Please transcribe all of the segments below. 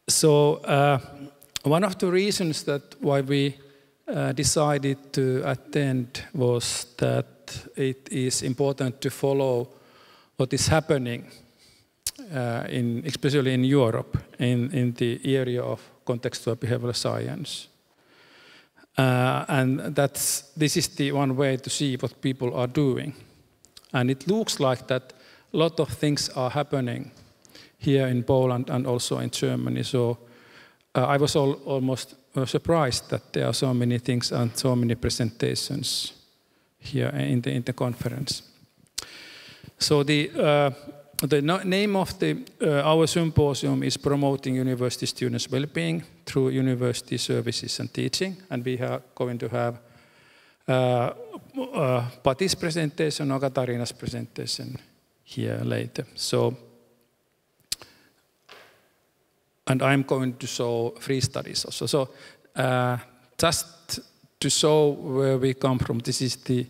So one of the reasons that why we decided to attend was that it is important to follow what is happening, especially in Europe, in the area of contextual behavioral science. And this is the one way to see what people are doing. And it looks like that a lot of things are happening here in Poland and also in Germany. So I was almost surprised that there are so many things and so many presentations here in the conference. So the name of our symposium is Promoting University Students' Wellbeing through University Services and Teaching, and we are going to have Pati's presentation or Katarina's presentation here later. So, and I'm going to show 3 studies also. So just to show where we come from, this is the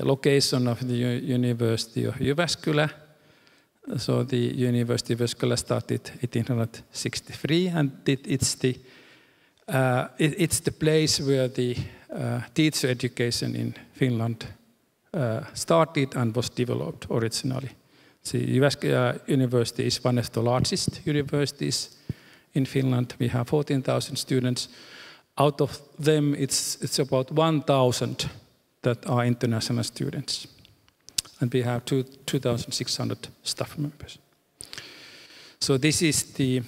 location of the University of Jyväskylä. So the University of Jyväskylä started 1863, and it's the place where the teacher education in Finland started and was developed originally. The Jyväskylä University is one of the largest universities in Finland. We have 14,000 students. Out of them, it's about 1,000 that are international students. And we have 2,600 staff members. So this is the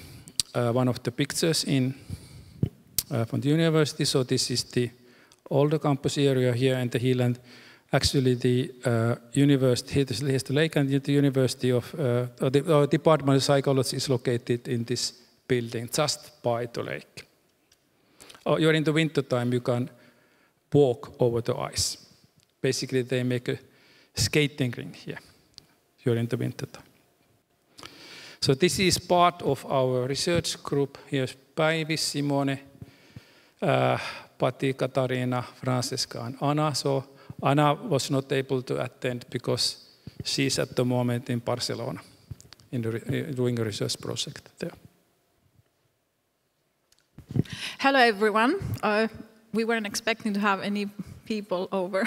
one of the pictures from the university. So this is the older campus area here in the hill, and actually the university, the lake, and the University of the Department of Psychology is located in this building just by the lake. During the winter time, you can walk over the ice. Basically, they make a skating rink here during the winter time. So this is part of our research group. Here's Päivi, Simone, Pati, Katarina, Francesca, and Anna. So Anna was not able to attend because she's at the moment in Barcelona doing a research project there. Hello, everyone. We weren't expecting to have any people over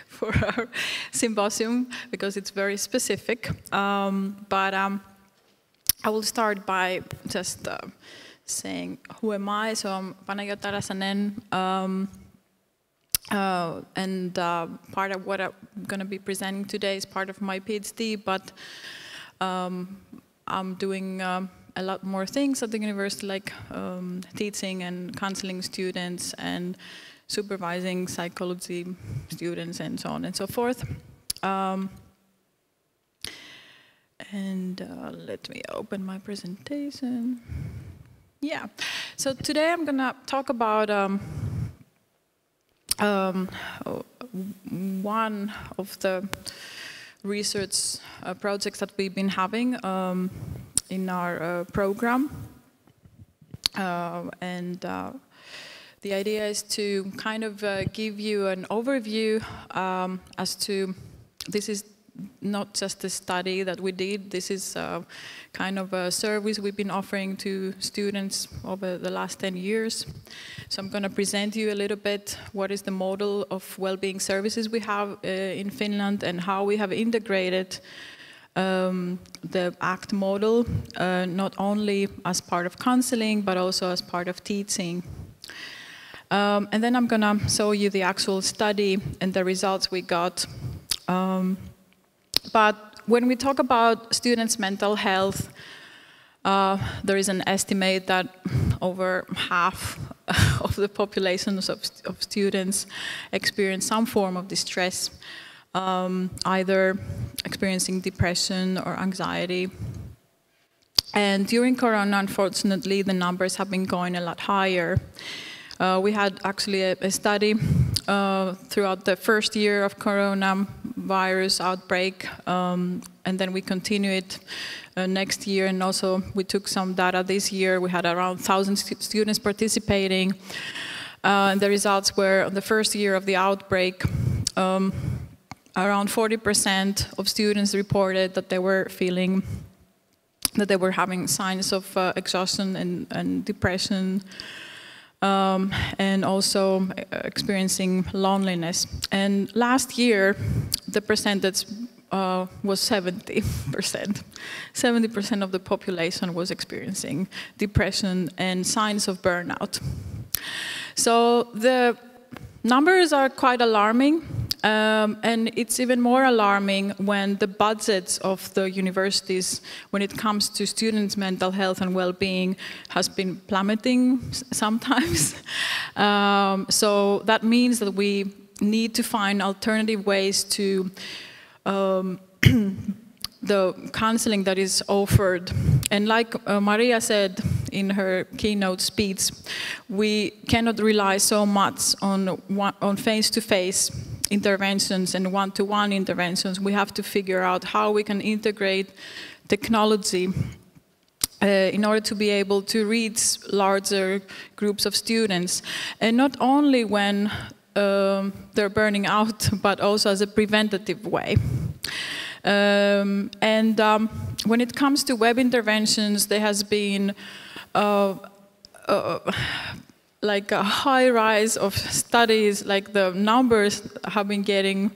for our symposium because it's very specific. But I will start by just saying who am I. So I'm Panagiotta Räsänen, and part of what I'm going to be presenting today is part of my PhD, but I'm doing a lot more things at the university, like teaching and counseling students and supervising psychology students and so on and so forth. Let me open my presentation. Yeah, so today I'm gonna talk about one of the research projects that we've been having in our program. The idea is to kind of give you an overview as to, this is not just a study that we did, this is kind of a service we've been offering to students over the last 10 years. So I'm going to present you a little bit what is the model of well-being services we have in Finland and how we have integrated the ACT model, not only as part of counseling, but also as part of teaching. And then I'm going to show you the actual study and the results we got. But when we talk about students' mental health, there is an estimate that over half of the populations of students experience some form of distress, either experiencing depression or anxiety. And during Corona, unfortunately, the numbers have been going a lot higher. We had actually a study throughout the first year of coronavirus outbreak, and then we continued next year, and also we took some data this year. We had around 1,000 students participating. And the results were, on the first year of the outbreak, around 40% of students reported that they were feeling that they were having signs of exhaustion and depression, and also experiencing loneliness. And last year, the percentage was 70%. 70% of the population was experiencing depression and signs of burnout. So the numbers are quite alarming, and it's even more alarming when the budgets of the universities, when it comes to students' mental health and well-being, has been plummeting sometimes. So that means that we need to find alternative ways to the counseling that is offered. And like Maria said in her keynote speech, we cannot rely so much on face-to-face interventions and one-to-one interventions. We have to figure out how we can integrate technology in order to be able to reach larger groups of students. And not only when they're burning out, but also as a preventative way. When it comes to web interventions, there has been like a high rise of studies, like the numbers have been getting,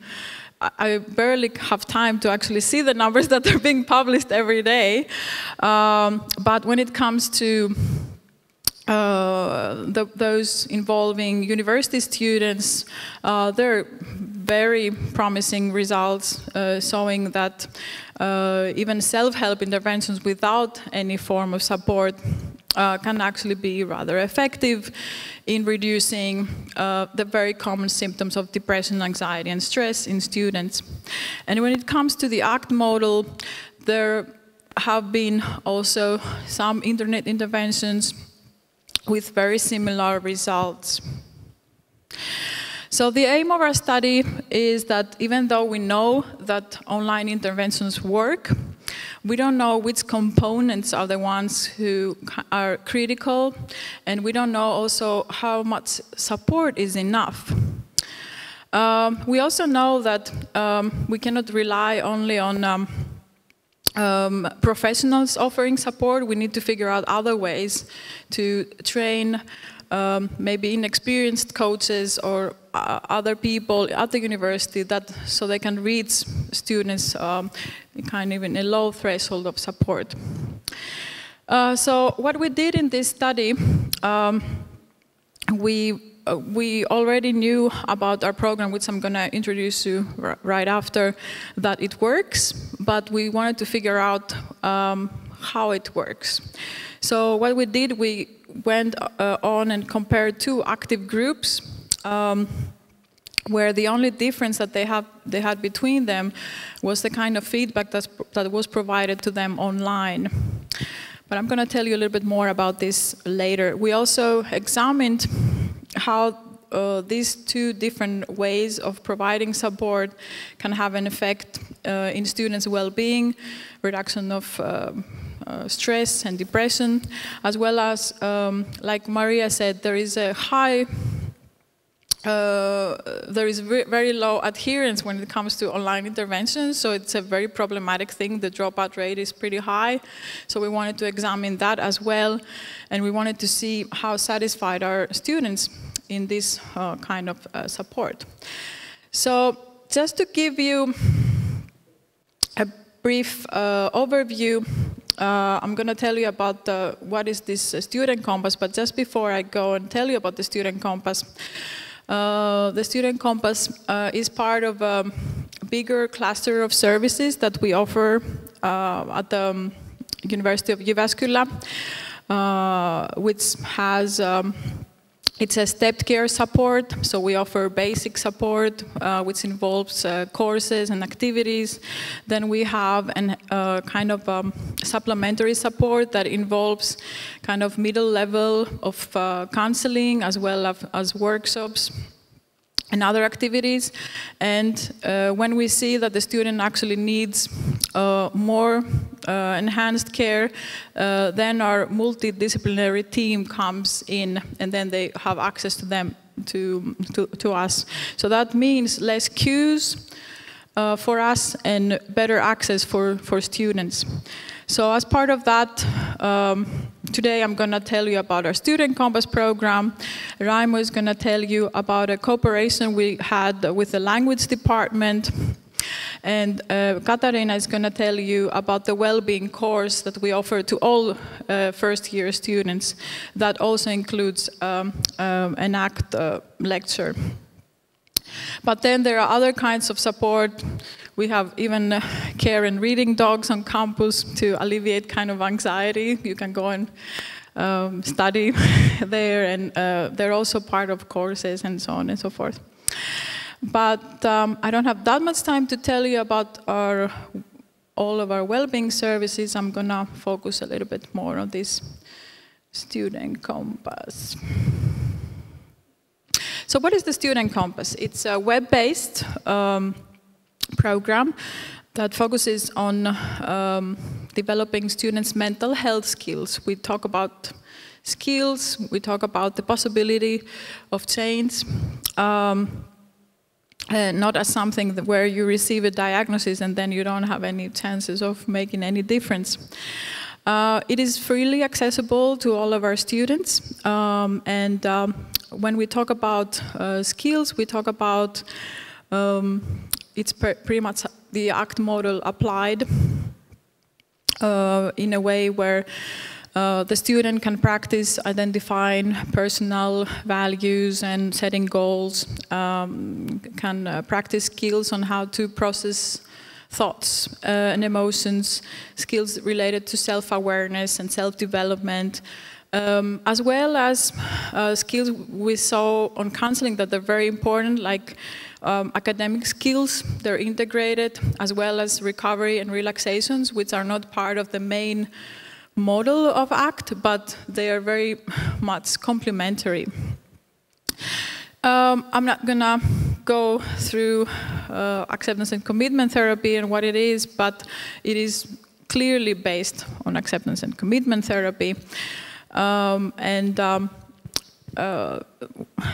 I barely have time to actually see the numbers that are being published every day. But when it comes to those involving university students, there are very promising results showing that even self-help interventions without any form of support can actually be rather effective in reducing the very common symptoms of depression, anxiety, and stress in students. And when it comes to the ACT model, there have been also some internet interventions with very similar results. So the aim of our study is that even though we know that online interventions work, we don't know which components are the ones who are critical, and we don't know also how much support is enough. We also know that we cannot rely only on professionals offering support. We need to figure out other ways to train maybe inexperienced coaches or other people at the university so they can reach students kind of in a low threshold of support. So what we did in this study, we already knew about our program, which I'm going to introduce you right after, that it works, but we wanted to figure out how it works. So what we did, we went on and compared two active groups, where the only difference that they had between them was the kind of feedback that was provided to them online. But I'm going to tell you a little bit more about this later. We also examined how these two different ways of providing support can have an effect in students' well-being, reduction of stress and depression, as well as, like Maria said, there is a high, there is very low adherence when it comes to online interventions, so it's a very problematic thing. The dropout rate is pretty high, so we wanted to examine that as well, and we wanted to see how satisfied are students in this kind of support. So just to give you a brief overview, I'm going to tell you about what is this student compass, but just before I go and tell you about the student compass, the student compass is part of a bigger cluster of services that we offer at the University of Jyväskylä, which has it's a stepped care support, so we offer basic support, which involves courses and activities. Then we have a kind of supplementary support that involves kind of middle level of counseling, as well as workshops and other activities. And when we see that the student actually needs more enhanced care, then our multidisciplinary team comes in, and then they have access to them, to us. So that means less queues for us and better access for students. So as part of that, today I'm going to tell you about our Student Compass program. Raimo is going to tell you about a cooperation we had with the language department. And Katarina is going to tell you about the wellbeing course that we offer to all first-year students. That also includes an ACT lecture. But then there are other kinds of support. We have even care and reading dogs on campus to alleviate kind of anxiety. You can go and study there, and they're also part of courses and so on and so forth. But I don't have that much time to tell you about all of our well-being services. I'm going to focus a little bit more on this Student Compass. So what is the Student Compass? It's a web-based program that focuses on developing students' mental health skills. We talk about skills, we talk about the possibility of change, not as something where you receive a diagnosis and then you don't have any chances of making any difference. It is freely accessible to all of our students, and when we talk about skills, we talk about it's pretty much the ACT model applied in a way where the student can practice identifying personal values and setting goals, can practice skills on how to process thoughts and emotions, skills related to self-awareness and self-development, as well as skills we saw on counseling that are very important, like academic skills. They're integrated, as well as recovery and relaxations, which are not part of the main model of ACT, but they are very much complementary. I'm not going to go through acceptance and commitment therapy and what it is, but it is clearly based on acceptance and commitment therapy.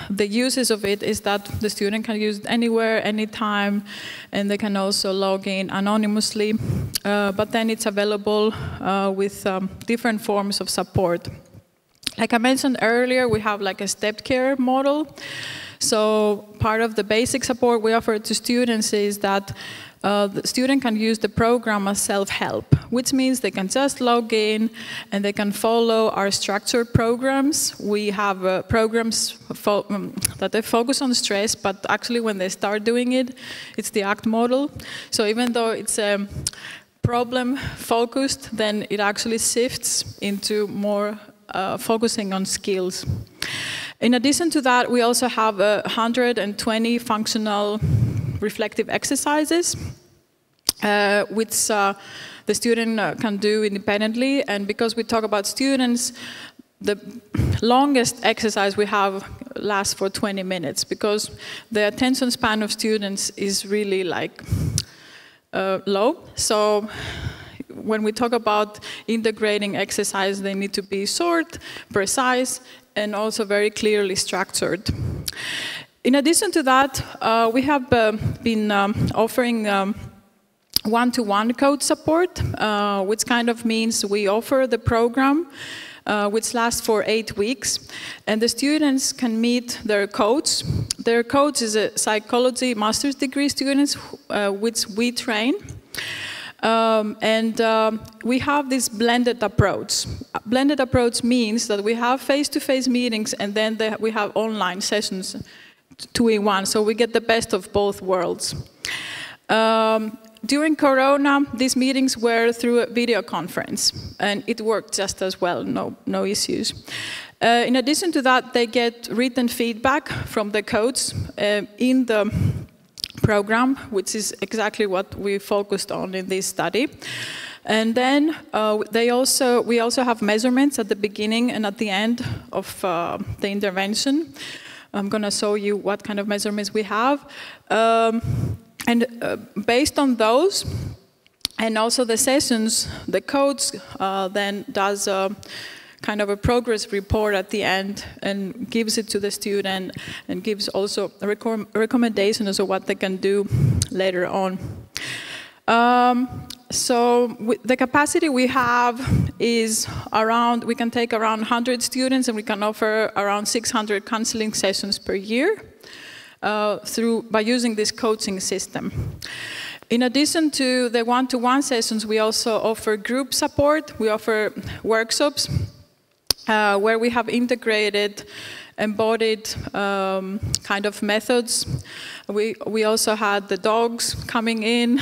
The uses of it is that the student can use it anywhere, anytime, and they can also log in anonymously. But then it's available with different forms of support. Like I mentioned earlier, we have like a stepped care model. So part of the basic support we offer to students is that the student can use the program as self-help, which means they can just log in and they can follow our structured programs. We have programs that they focus on stress, but actually when they start doing it, it's the ACT model. So even though it's problem-focused, then it actually shifts into more focusing on skills. In addition to that, we also have 120 functional reflective exercises, which the student can do independently. And because we talk about students, the longest exercise we have lasts for 20 minutes, because the attention span of students is really like low. So when we talk about integrating exercise, they need to be short, precise, and also very clearly structured. In addition to that, we have been offering one-to-one coach support, which kind of means we offer the program, which lasts for 8 weeks, and the students can meet their coach. Their coach is a psychology master's degree student, which we train. We have this blended approach. Blended approach means that we have face-to-face meetings and then we have online sessions 2-in-1, so we get the best of both worlds. During Corona, these meetings were through a video conference, and it worked just as well, no issues. In addition to that, they get written feedback from the coach in the program, which is exactly what we focused on in this study. And then we also have measurements at the beginning and at the end of the intervention. I'm going to show you what kind of measurements we have. Based on those, and also the sessions, the coach then does kind of a progress report at the end and gives it to the student and gives also a recommendation as to what they can do later on. So the capacity we have is around, we can take around 100 students and we can offer around 600 counseling sessions per year by using this coaching system. In addition to the one-to-one sessions, we also offer group support. We offer workshops where we have integrated embodied kind of methods. We also had the dogs coming in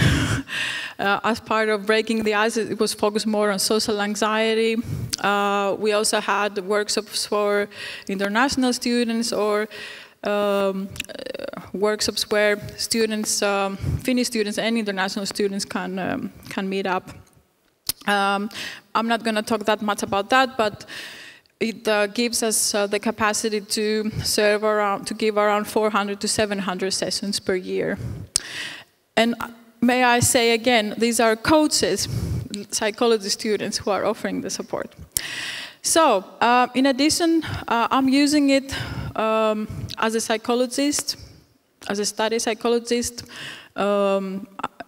as part of breaking the ice. It was focused more on social anxiety. We also had workshops for international students or workshops where students, Finnish students and international students can meet up. I'm not going to talk that much about that, but it gives us the capacity to give around 400 to 700 sessions per year. And may I say again, these are coaches, psychology students who are offering the support. So, in addition, I'm using it as a psychologist, as a study psychologist.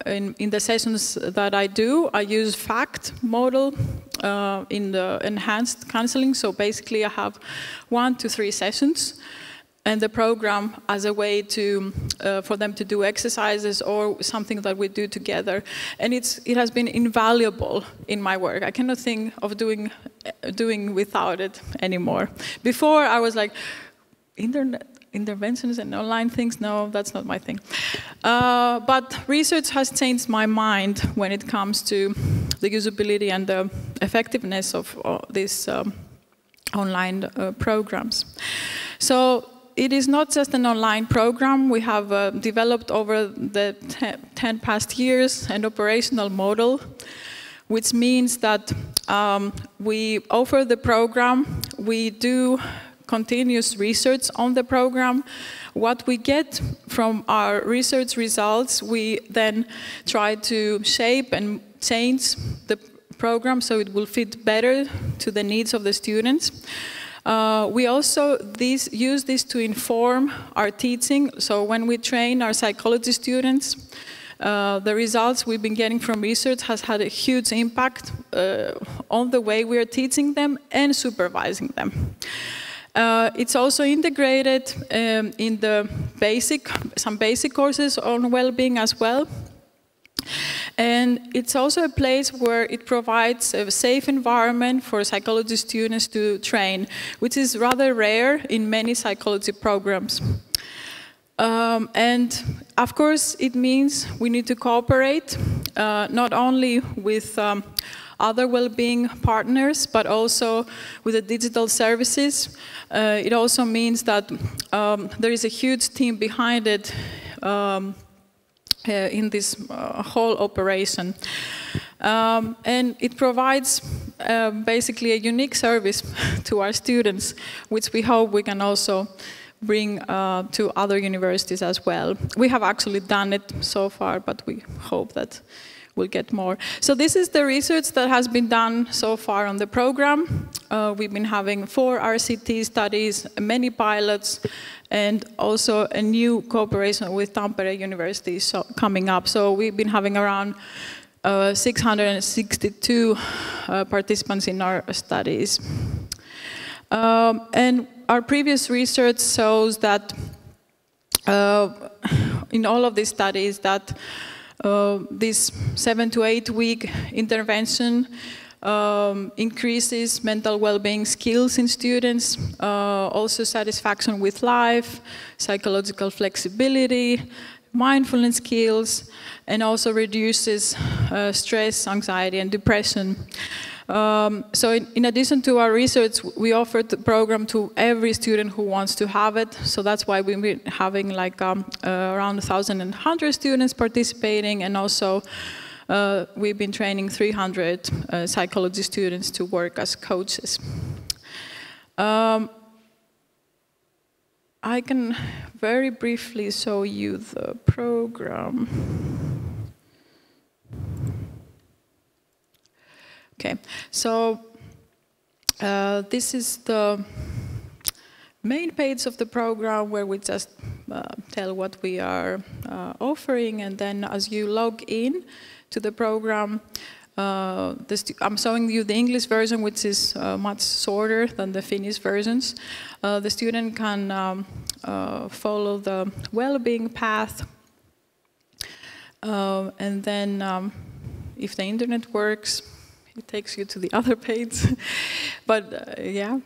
In the sessions that I do, I use FACT model in the enhanced counseling. So basically I have 1 to 3 sessions and the program as a way to for them to do exercises or something that we do together. And it has been invaluable in my work. I cannot think of doing without it anymore. Before I was like, interventions and online things, no, that's not my thing. But research has changed my mind when it comes to the usability and the effectiveness of these online programs. So it is not just an online program. We have developed over the 10 past years an operational model, which means that we offer the program, we do continuous research on the program. What we get from our research results, we then try to shape and change the program so it will fit better to the needs of the students. We also use this to inform our teaching. So when we train our psychology students, the results we've been getting from research has had a huge impact on the way we are teaching them and supervising them. It's also integrated in the some basic courses on well-being as well. And it's also a place where it provides a safe environment for psychology students to train, which is rather rare in many psychology programs. And of course, it means we need to cooperate, not only with other well-being partners, but also with the digital services. It also means that there is a huge team behind it in this whole operation. And it provides basically a unique service to our students, which we hope we can also bring to other universities as well. We have actually done it so far, but we hope that we'll get more. So this is the research that has been done so far on the program. We've been having 4 RCT studies, many pilots, and also a new cooperation with Tampere University coming up. So we've been having around 662 participants in our studies. And our previous research shows that in all of these studies that this 7 to 8 week intervention increases mental well-being skills in students, also satisfaction with life, psychological flexibility, mindfulness skills, and also reduces stress, anxiety, and depression. So in addition to our research, we offered the program to every student who wants to have it. So that's why we've been having like around 1,100 students participating, and also we've been training 300 psychology students to work as coaches. I can very briefly show you the program. Okay, so this is the main page of the program where we just tell what we are offering, and then as you log in to the program. I'm showing you the English version, which is much shorter than the Finnish versions. The student can follow the well-being path. And then if the internet works, it takes you to the other page. But yeah.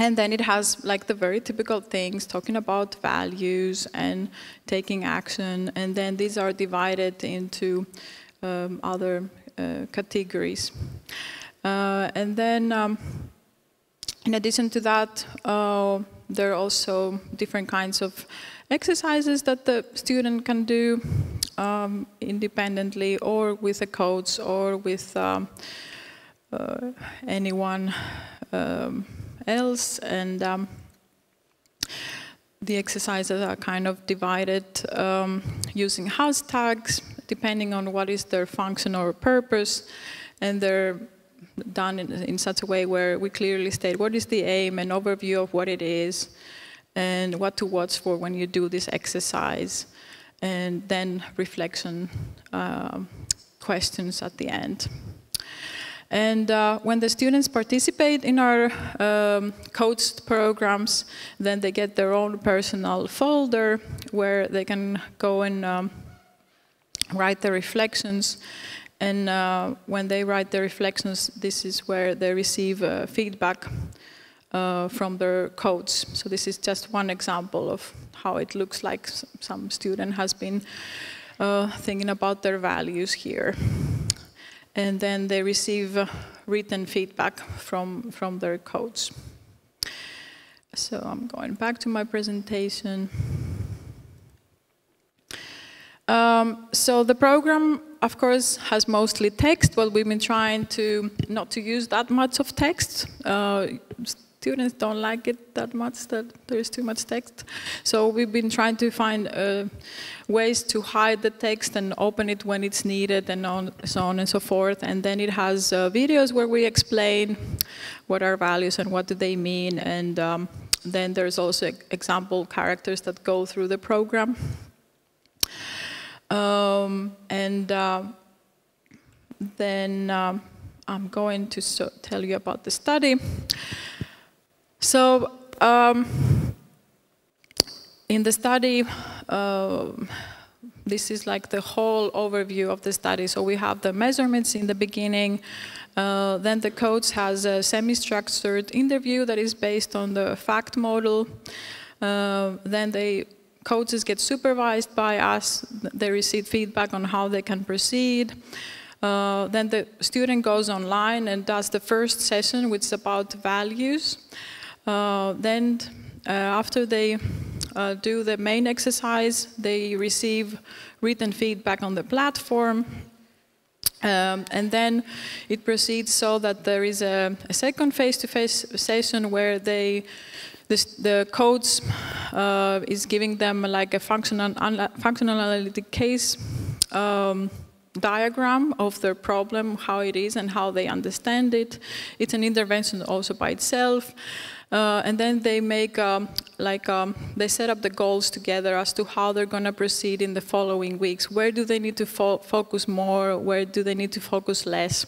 And then it has like the very typical things, talking about values and taking action. And then these are divided into other categories. And then in addition to that, there are also different kinds of exercises that the student can do independently or with a coach or with anyone else. And the exercises are kind of divided using hashtags, depending on what is their function or purpose. And they're done in such a way where we clearly state what is the aim, an overview of what it is, and what to watch for when you do this exercise, and then reflection questions at the end. And when the students participate in our coached programs, then they get their own personal folder where they can go and write their reflections. And when they write their reflections, this is where they receive feedback from their coach. So this is just one example of how it looks like some student has been thinking about their values here. And then they receive written feedback from their coach. So I'm going back to my presentation. So the program, of course, has mostly text. Well, we've been trying to not to use that much of text. Students don't like it that much, that there's too much text. So we've been trying to find ways to hide the text and open it when it's needed, and so on and so forth. And then it has videos where we explain what are values and what do they mean. And then there's also example characters that go through the program. Then I'm going to tell you about the study. So in the study, this is like the whole overview of the study. So we have the measurements in the beginning. Then the coach has a semi-structured interview that is based on the FACT model. Then the coaches get supervised by us. They receive feedback on how they can proceed. Then the student goes online and does the first session, which is about values. Then after they do the main exercise, they receive written feedback on the platform. And then it proceeds so that there is a second face-to-face session where the coach is giving them like a functional analytic case diagram of their problem, how it is and how they understand it. It's an intervention also by itself. And then they make they set up the goals together as to how they're going to proceed in the following weeks. Where do they need to focus more? Where do they need to focus less?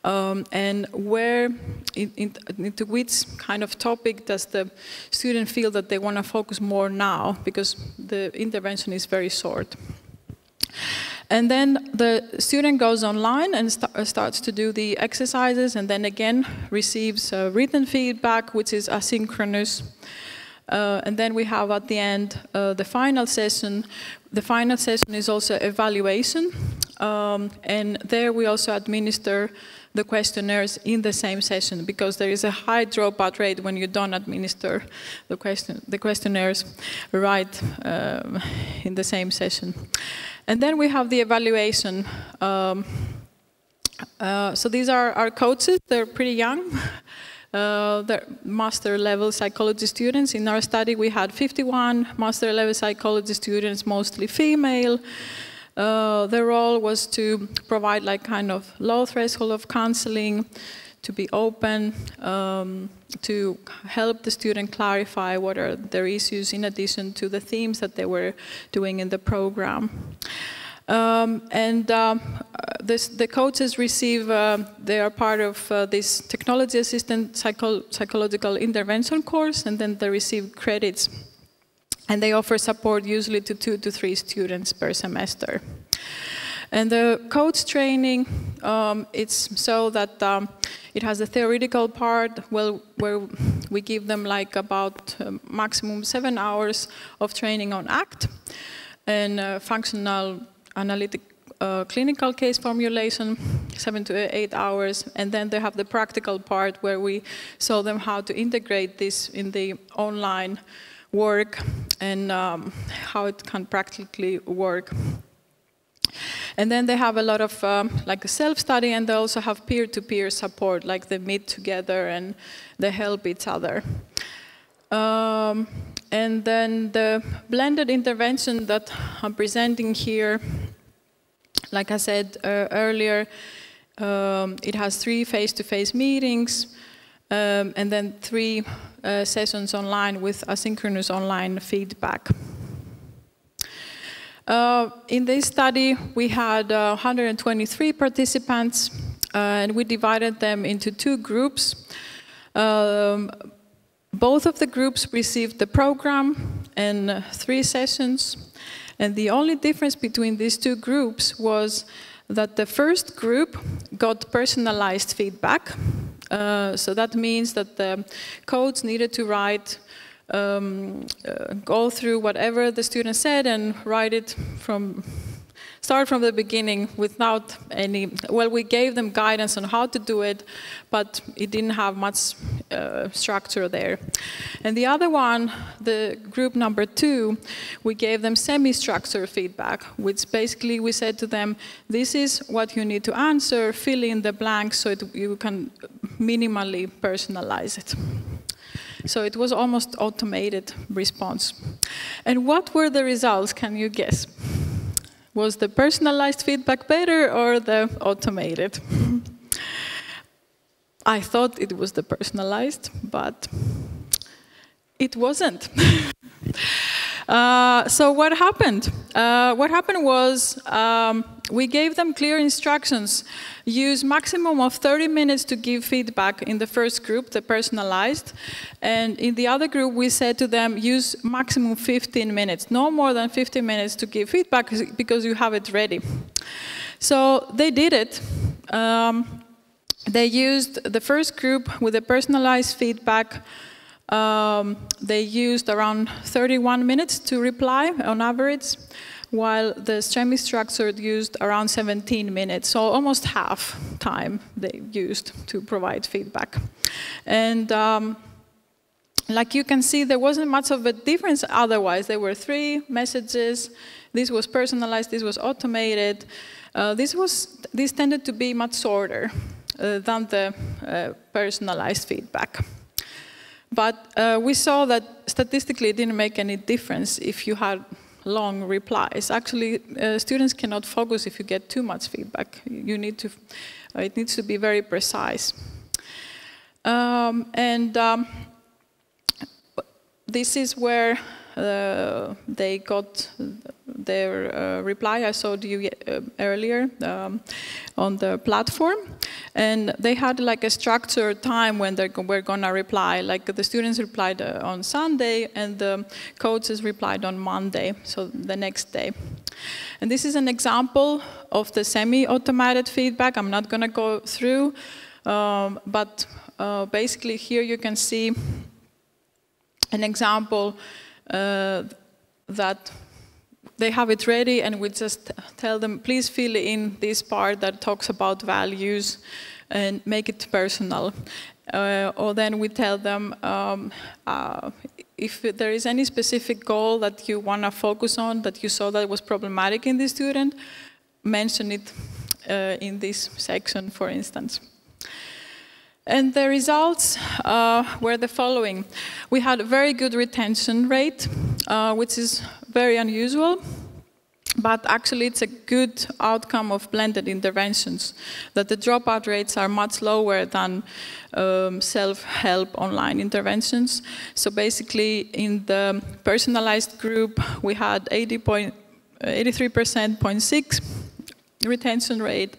And where, into which kind of topic does the student feel that they want to focus more now? Because the intervention is very short. And then the student goes online and starts to do the exercises, and then again receives written feedback, which is asynchronous. And then we have at the end the final session. The final session is also evaluation, and there we also administer the questionnaires in the same session, because there is a high dropout rate when you don't administer the questionnaires right in the same session. And then we have the evaluation. So these are our coaches. They're pretty young. They're master level psychology students. In our study, we had 51 master level psychology students, mostly female. Their role was to provide like kind of low threshold of counseling, to be open, to help the student clarify what are their issues in addition to the themes that they were doing in the program. The coaches receive, they are part of this technology assistant psychological intervention course, and then they receive credits. And they offer support usually to 2 to 3 students per semester. And the coach training, it's so that it has a theoretical part where we give them like about maximum 7 hours of training on ACT and functional analytic clinical case formulation, 7 to 8 hours. And then they have the practical part where we show them how to integrate this in the online work and how it can practically work. And then they have a lot of like a self-study, and they also have peer-to-peer support, like they meet together and they help each other. And then the blended intervention that I'm presenting here, like I said earlier, it has 3 face-to-face meetings, and then 3 sessions online with asynchronous online feedback. In this study, we had 123 participants, and we divided them into 2 groups. Both of the groups received the program and 3 sessions. And the only difference between these 2 groups was that the first group got personalized feedback. So that means that the coach needed to write, go through whatever the student said and write it start from the beginning without any, well, we gave them guidance on how to do it, but it didn't have much structure there. And the other one, the group number 2, we gave them semi-structured feedback, which basically we said to them, this is what you need to answer, fill in the blanks so you can minimally personalize it. So it was almost automated response. And what were the results? Can you guess? Was the personalized feedback better or the automated? I thought it was the personalized, but it wasn't. So what happened? What happened was we gave them clear instructions. Use maximum of 30 minutes to give feedback in the first group, the personalized. And in the other group, we said to them, use maximum 15 minutes. No more than 15 minutes to give feedback because you have it ready. So they did it. They used the first group with the personalized feedback. They used around 31 minutes to reply on average, while the semi-structured used around 17 minutes, so almost half time they used to provide feedback. And like you can see, there wasn't much of a difference otherwise. There were 3 messages. This was personalized, this was automated. This tended to be much shorter than the personalized feedback. But we saw that statistically it didn't make any difference if you had long replies. Actually, students cannot focus if you get too much feedback. You need to, it needs to be very precise. This is where they got their reply I showed you earlier on the platform. And they had like a structured time when they were going to reply. Like the students replied on Sunday and the coaches replied on Monday, so the next day. And this is an example of the semi-automated feedback. I'm not going to go through, but basically here you can see an example that they have it ready, and we just tell them, please fill in this part that talks about values and make it personal. Or then we tell them if there is any specific goal that you want to focus on, that you saw that was problematic in the student, mention it in this section, for instance. And the results were the following. We had a very good retention rate, which is very unusual. But actually, it's a good outcome of blended interventions, that the dropout rates are much lower than self-help online interventions. So basically, in the personalized group, we had 83.6% retention rate,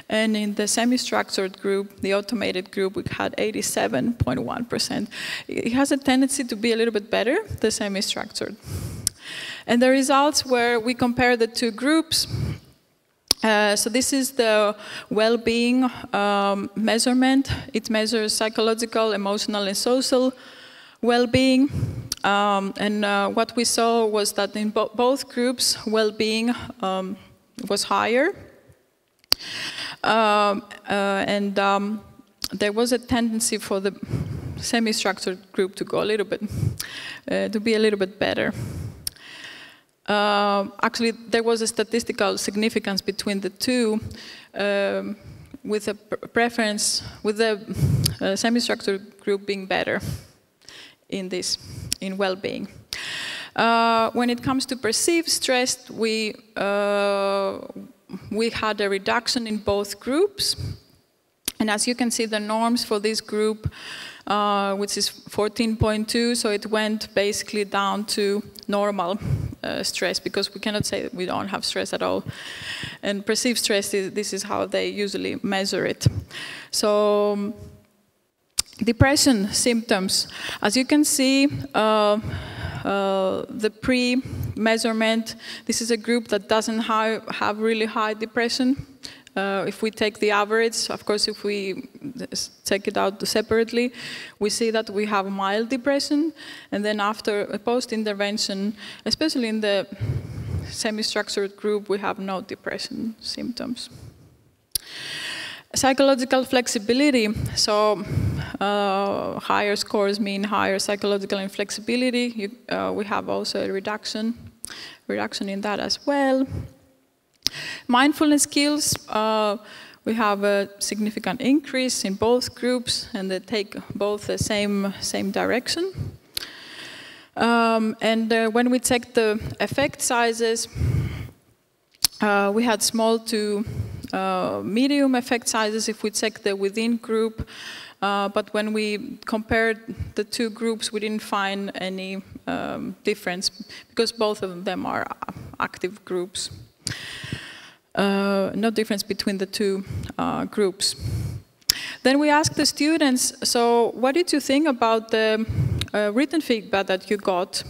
and in the semi-structured group, the automated group, we had 87.1%. It has a tendency to be a little bit better, the semi-structured. And the results were, we compare the two groups. So this is the well-being measurement. It measures psychological, emotional, and social well-being. What we saw was that in both groups, well-being was higher. There was a tendency for the semi-structured group to go a little bit, to be a little bit better. Actually, there was a statistical significance between the two, with a preference, with the semi-structured group being better in this, in well-being. When it comes to perceived stress, we had a reduction in both groups. And as you can see, the norms for this group, which is 14.2, so it went basically down to normal stress, because we cannot say that we don't have stress at all. And perceived stress, this is how they usually measure it. So depression symptoms, as you can see, the pre-measurement, this is a group that doesn't have really high depression. If we take the average, of course, if we take it out separately, we see that we have mild depression, and then after a post-intervention, especially in the semi-structured group, we have no depression symptoms. Psychological flexibility, so higher scores mean higher psychological inflexibility. We have also a reduction in that as well. Mindfulness skills, we have a significant increase in both groups, and they take both the same direction. When we check the effect sizes, we had small to medium effect sizes if we check the within group, but when we compared the two groups, we didn't find any difference, because both of them are active groups. No difference between the two groups. Then we asked the students, so what did you think about the written feedback that you got?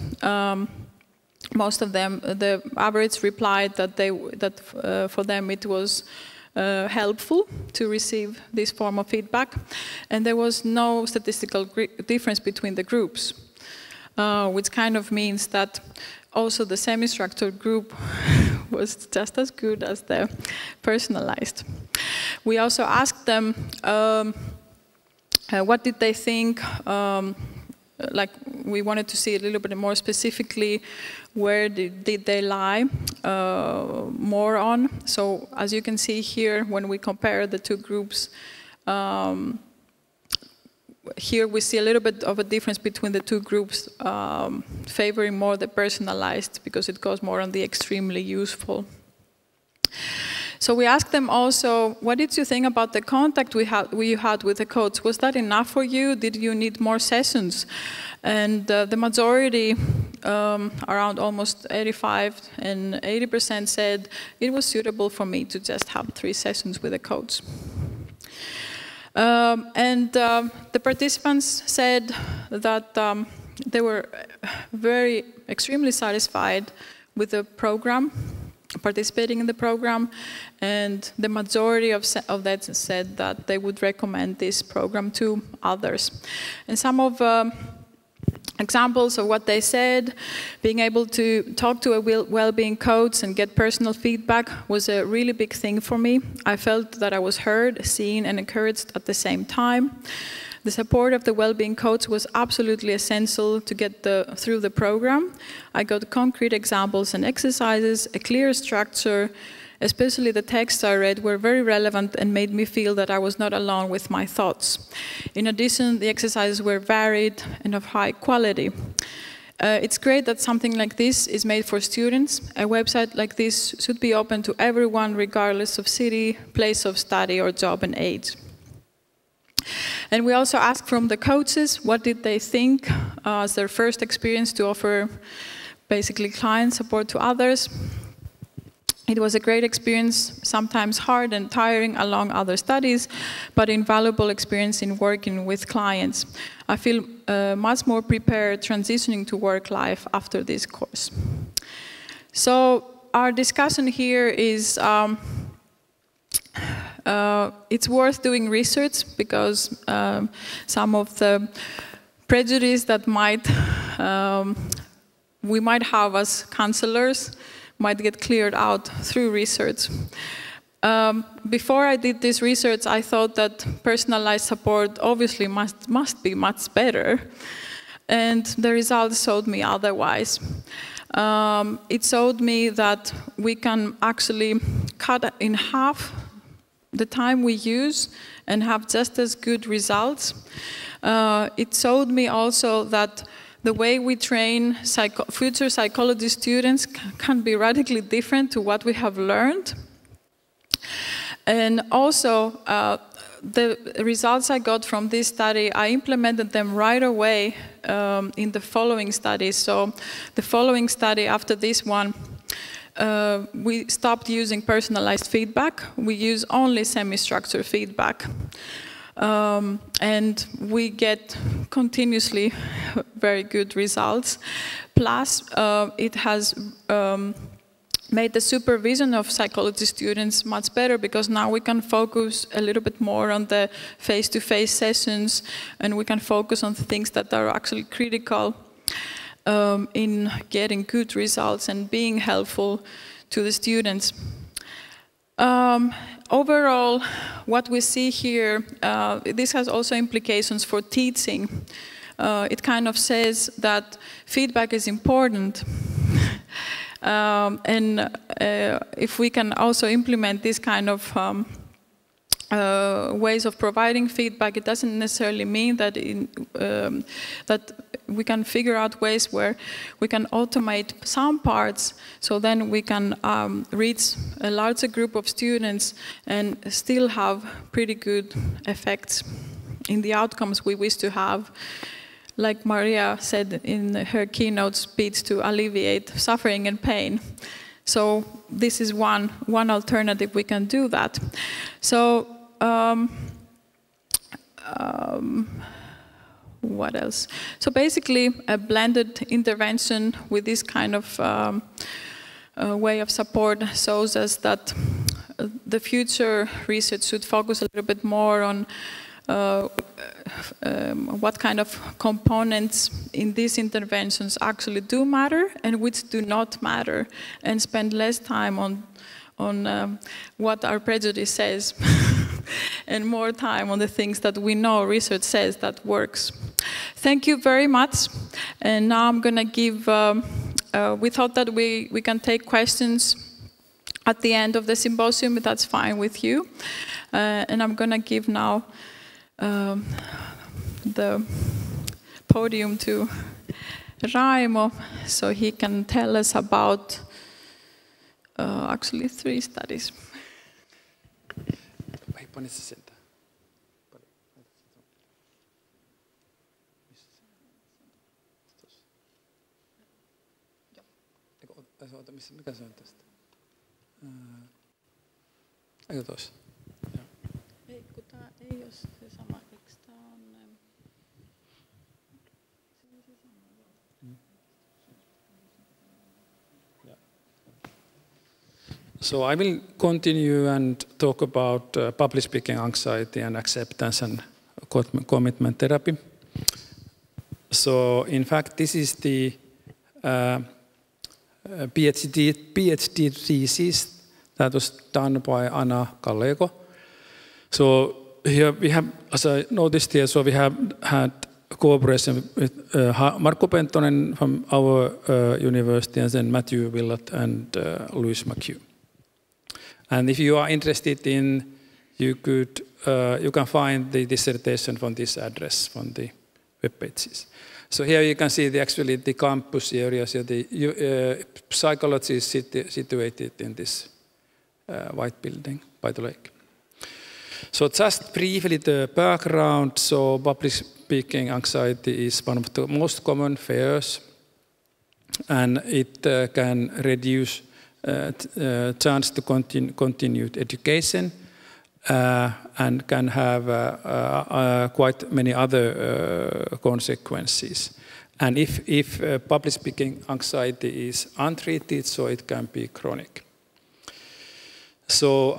Most of them, the average replied that for them it was helpful to receive this form of feedback, and there was no statistical difference between the groups, which kind of means that also the semi-structured group was just as good as the personalized. We also asked them what did they think, like we wanted to see a little bit more specifically where did they lie more on. So as you can see here, when we compare the two groups, here we see a little bit of a difference between the two groups, favoring more the personalized, because it goes more on the extremely useful. So we asked them also, what did you think about the contact you had with the coach? Was that enough for you? Did you need more sessions? And the majority, around almost 85 and 80% said it was suitable for me to just have 3 sessions with a coach. The participants said that they were extremely satisfied with the program, participating in the program, and the majority of that said that they would recommend this program to others. And some of examples of what they said, being able to talk to a well-being coach and get personal feedback was a really big thing for me. I felt that I was heard, seen, and encouraged at the same time. The support of the well-being coach was absolutely essential to get through the program. I got concrete examples and exercises, a clear structure. Especially the texts I read were very relevant and made me feel that I was not alone with my thoughts. In addition, the exercises were varied and of high quality. It's great that something like this is made for students. A website like this should be open to everyone, regardless of city, place of study, or job and age. And we also asked from the coaches, what did they think as their first experience to offer basically client support to others. It was a great experience, sometimes hard and tiring along other studies, but invaluable experience in working with clients. I feel much more prepared transitioning to work life after this course. So our discussion here is it's worth doing research because some of the prejudice that we might have as counselors might get cleared out through research. Before I did this research, I thought that personalized support obviously must be much better, and the results showed me otherwise. It showed me that we can actually cut in half the time we use and have just as good results. It showed me also that the way we train future psychology students can be radically different to what we have learned. And also, the results I got from this study, I implemented them right away in the following studies. So the following study after this one, we stopped using personalized feedback. We use only semi-structured feedback. And we get continuously very good results. Plus, it has made the supervision of psychology students much better because now we can focus a little bit more on the face-to-face sessions, and we can focus on the things that are actually critical in getting good results and being helpful to the students. Overall, what we see here, this has also implications for teaching. It kind of says that feedback is important. And if we can also implement this kind of ways of providing feedback, it doesn't necessarily mean that, that we can figure out ways where we can automate some parts, so then we can reach a larger group of students and still have pretty good effects in the outcomes we wish to have. Like Maria said in her keynote speech, to alleviate suffering and pain. So this is one alternative we can do that. So what else? So basically, a blended intervention with this kind of way of support shows us that the future research should focus a little bit more on what kind of components in these interventions actually do matter and which do not matter, and spend less time on what our prejudice says and more time on the things that we know research says that works. Thank you very much. And now I'm going to give, we thought that we can take questions at the end of the symposium, if that's fine with you. And I'm going to give now the podium to Raimo, so he can tell us about actually 3 studies. Mikä se on tästä? Eikö tossa? Ei, kun tää ei ole se sama. Eikö tää on... So I will continue and talk about public speaking anxiety and acceptance and commitment therapy. So in fact, this is the PhD thesis that was done by Anna Gallego. So here we have, as I noticed here, so we have had cooperation with Markku Pentonen from our university, and then Matthew Willott and Louis McHugh. And if you are interested in, you can find the dissertation from this address from the web pages. So here you can see actually the campus areas. The psychology is situated in this white building by the lake. So just briefly the background. So public speaking anxiety is one of the most common fears, and it can reduce chance to continued education, and can have quite many other consequences. And if public speaking anxiety is untreated, so it can be chronic. So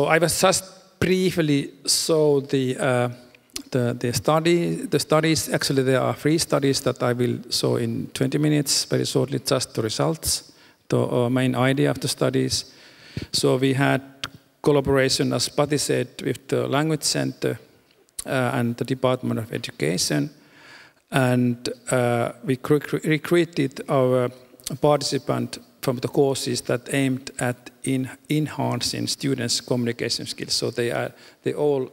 I was just briefly show the studies. Actually, there are 3 studies that I will show in 20 minutes, very shortly, just the results, the main idea of the studies. So we had collaboration, as Patti said, with the Language Center and the Department of Education. And we recruited our participants from the courses that aimed at enhancing students' communication skills. So they all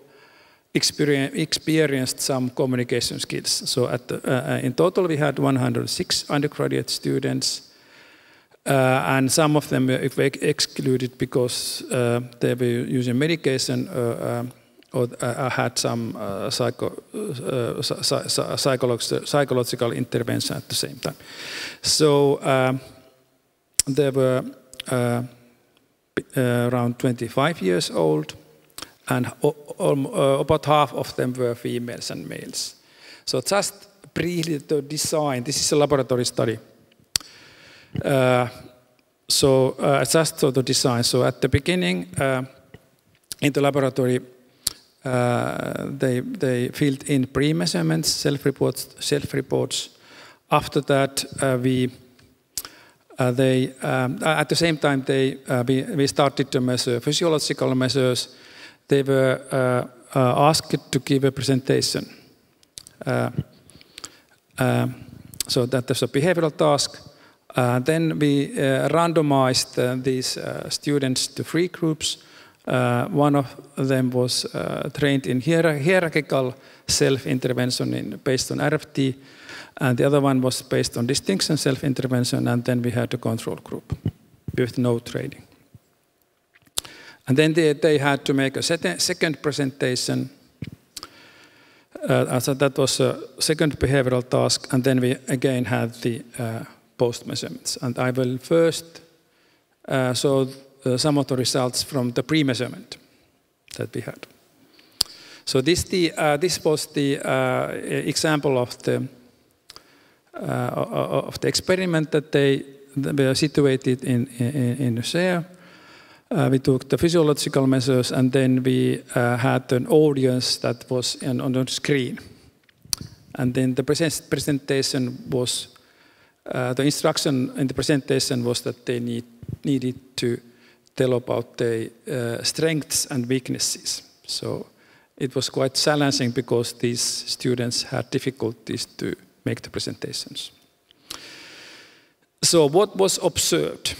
experienced some communication skills. So in total we had 106 undergraduate students, and some of them were excluded because they were using medication or had some psychological intervention at the same time. So they were around 25 years old, and about half of them were females and males. So just briefly the design, this is a laboratory study. Just the design. So at the beginning, in the laboratory, they filled in pre-measurements, self-reports. After that, at the same time, we started to measure physiological measures. They were asked to give a presentation. So that was a behavioral task. Then we randomized these students to 3 groups. One of them was trained in hierarchical self-intervention based on RFT, and the other one was based on distinction self-intervention, and then we had a control group with no training. And then they had to make a second presentation. So that was a second behavioral task, and then we again had the post-measurements. And I will first show some of the results from the pre-measurement that we had. So this was the example of the experiment that they were situated in a chair. We took the physiological measures, and then we had an audience that was on the screen. And then the presentation was, the instruction in the presentation was that they needed to tell about their strengths and weaknesses. So it was quite challenging because these students had difficulties to make the presentations. So what was observed?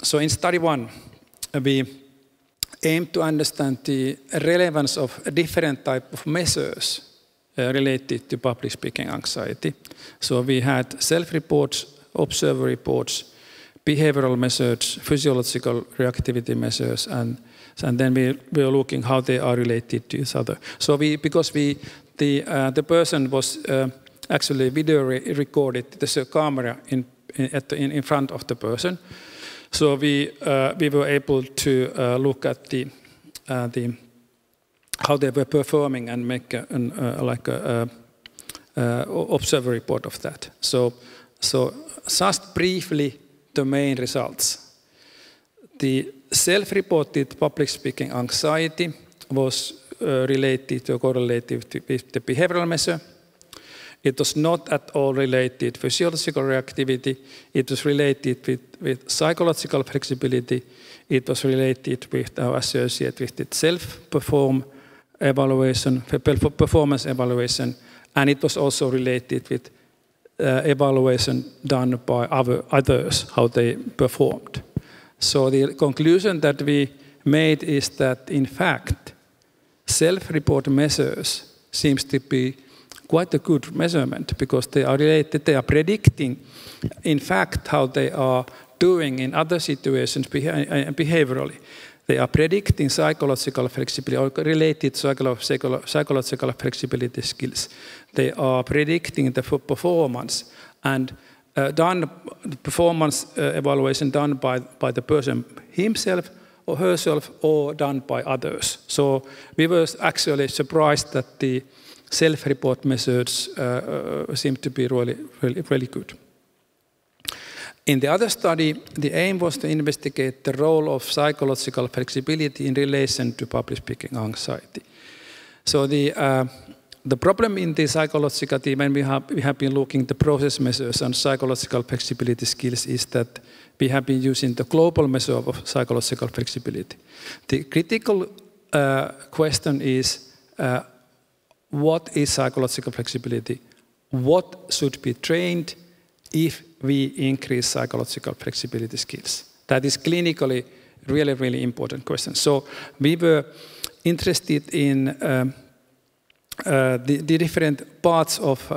So in study 1, we aimed to understand the relevance of different types of measures related to public speaking anxiety. So we had self-reports, observer reports, behavioral measures, physiological reactivity measures, and then we were looking how they are related to each other. So because the person was actually video recorded, there's a camera in front of the person. So we were able to look at how they were performing and make observer report of that. So just briefly, the main results. The self-reported public speaking anxiety was related or correlated with the behavioral measure. It was not at all related to physiological reactivity. It was related with psychological flexibility. It was related with our associate with the self-performance evaluation, and it was also related with evaluation done by others, how they performed. So the conclusion that we made is that, in fact, self-report measures seems to be quite a good measurement because they are related, they are predicting, in fact, how they are doing in other situations behaviorally. They are predicting psychological flexibility or related psychological flexibility skills. They are predicting the performance and performance evaluation done by the person himself or herself or done by others. So we were actually surprised that the self-report methods seem to be really good. In the other study, the aim was to investigate the role of psychological flexibility in relation to public speaking anxiety. So the problem in the psychological team, when we have been looking at the process measures and psychological flexibility skills, is that we have been using the global measure of psychological flexibility. The critical question is, what is psychological flexibility? What should be trained if we increase psychological flexibility skills? That is clinically really important question. So we were interested in the different parts of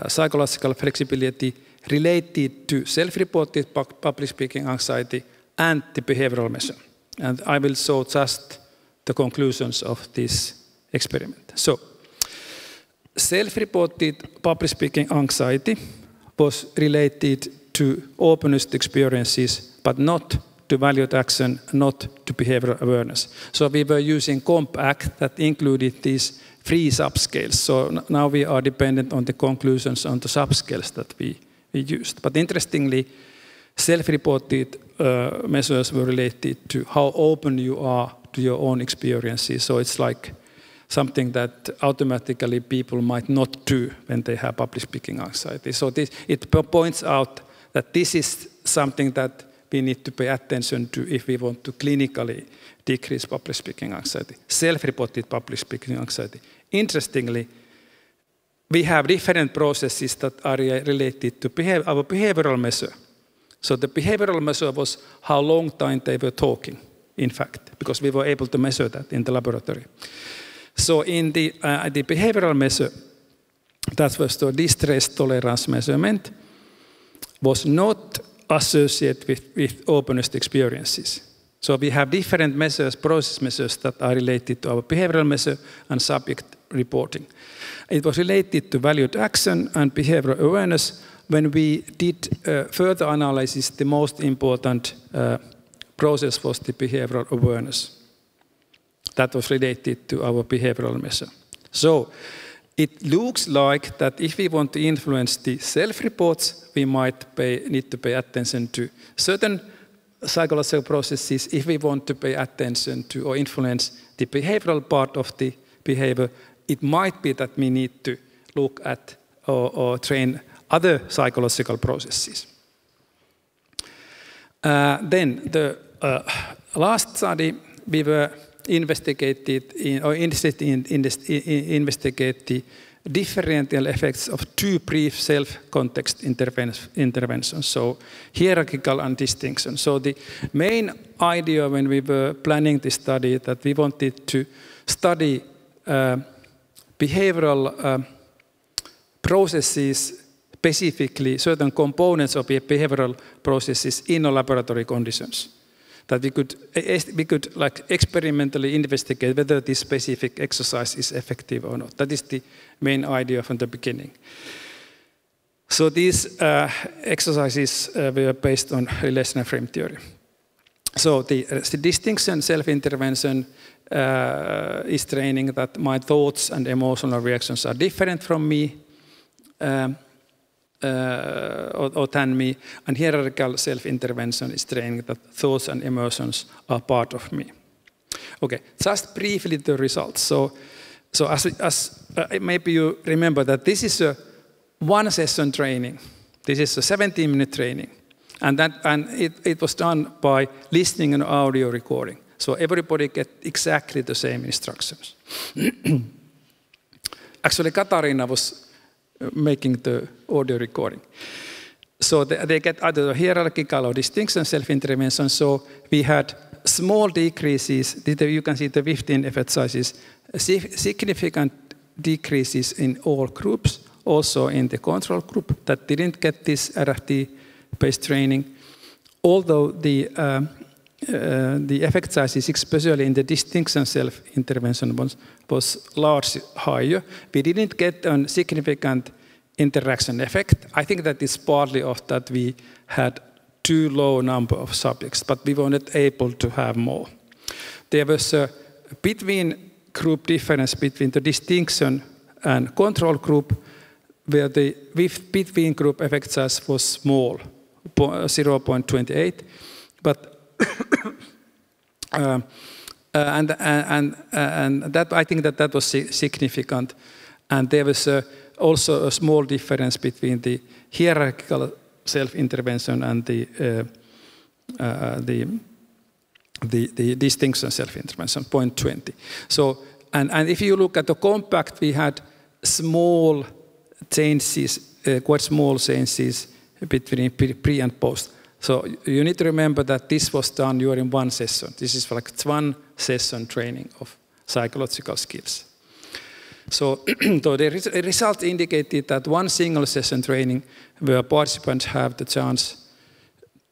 psychological flexibility related to self-reported public speaking anxiety and the behavioral measure. And I will show just the conclusions of this experiment. So, self-reported public speaking anxiety was related to openness experiences, but not to valued action, not to behavioral awareness. So we were using CompAct that included these 3 subscales. So now we are dependent on the conclusions on the subscales that we used. But interestingly, self-reported measures were related to how open you are to your own experiences. So it's like something that automatically people might not do when they have public speaking anxiety. So it points out that this is something that we need to pay attention to if we want to clinically decrease public speaking anxiety, self-reported public speaking anxiety. Interestingly, we have different processes that are related to our behavioral measure. So the behavioral measure was how long time they were talking, in fact, because we were able to measure that in the laboratory. So in the behavioral measure, that was the distress tolerance measurement, was not associated with openness experiences. So we have different measures, process measures that are related to our behavioral measure and subject reporting. It was related to valued action and behavioral awareness. When we did further analysis, the most important process was the behavioral awareness. That was related to our behavioral measure. So it looks like that if we want to influence the self-reports, we might need to pay attention to certain psychological processes. If we want to pay attention to or influence the behavioral part of the behavior, it might be that we need to look at or train other psychological processes. Then the last study, we were investigate the differential effects of 2 brief self-context interventions, so hierarchical and distinction. So the main idea when we were planning this study that we wanted to study behavioral processes, specifically certain components of behavioral processes in laboratory conditions. That we could like experimentally investigate whether this specific exercise is effective or not. That is the main idea from the beginning. So these exercises were based on relational frame theory. So the distinction self-intervention is training that my thoughts and emotional reactions are different from me or than me, and hierarchical self-intervention is training that thoughts and emotions are part of me. Okay, just briefly the results. So as maybe you remember that this is a 1 session training. This is a 17-minute training, and it was done by listening and audio recording. So everybody get exactly the same instructions. Actually, Katarina was making the audio recording. So they get either hierarchical or distinction self-intervention. So we had small decreases. You can see the 15 effort sizes, significant decreases in all groups, also in the control group that didn't get this RFD-based training. Although the effect sizes, especially in the distinction self-intervention, was largely higher. We didn't get a significant interaction effect. I think that is partly of that we had too low number of subjects, but we were not able to have more. There was a group difference between the distinction and control group, where the between group effect size was small, 0.28, but and that I think that was significant, and there was also a small difference between the hierarchical self-intervention and the distinction self-intervention, 0.20. So, and if you look at the compact, we had small changes, quite small changes between pre and post. So you need to remember that this was done during one session. This is like one session training of psychological skills. So the result indicated that one single session training where participants have the chance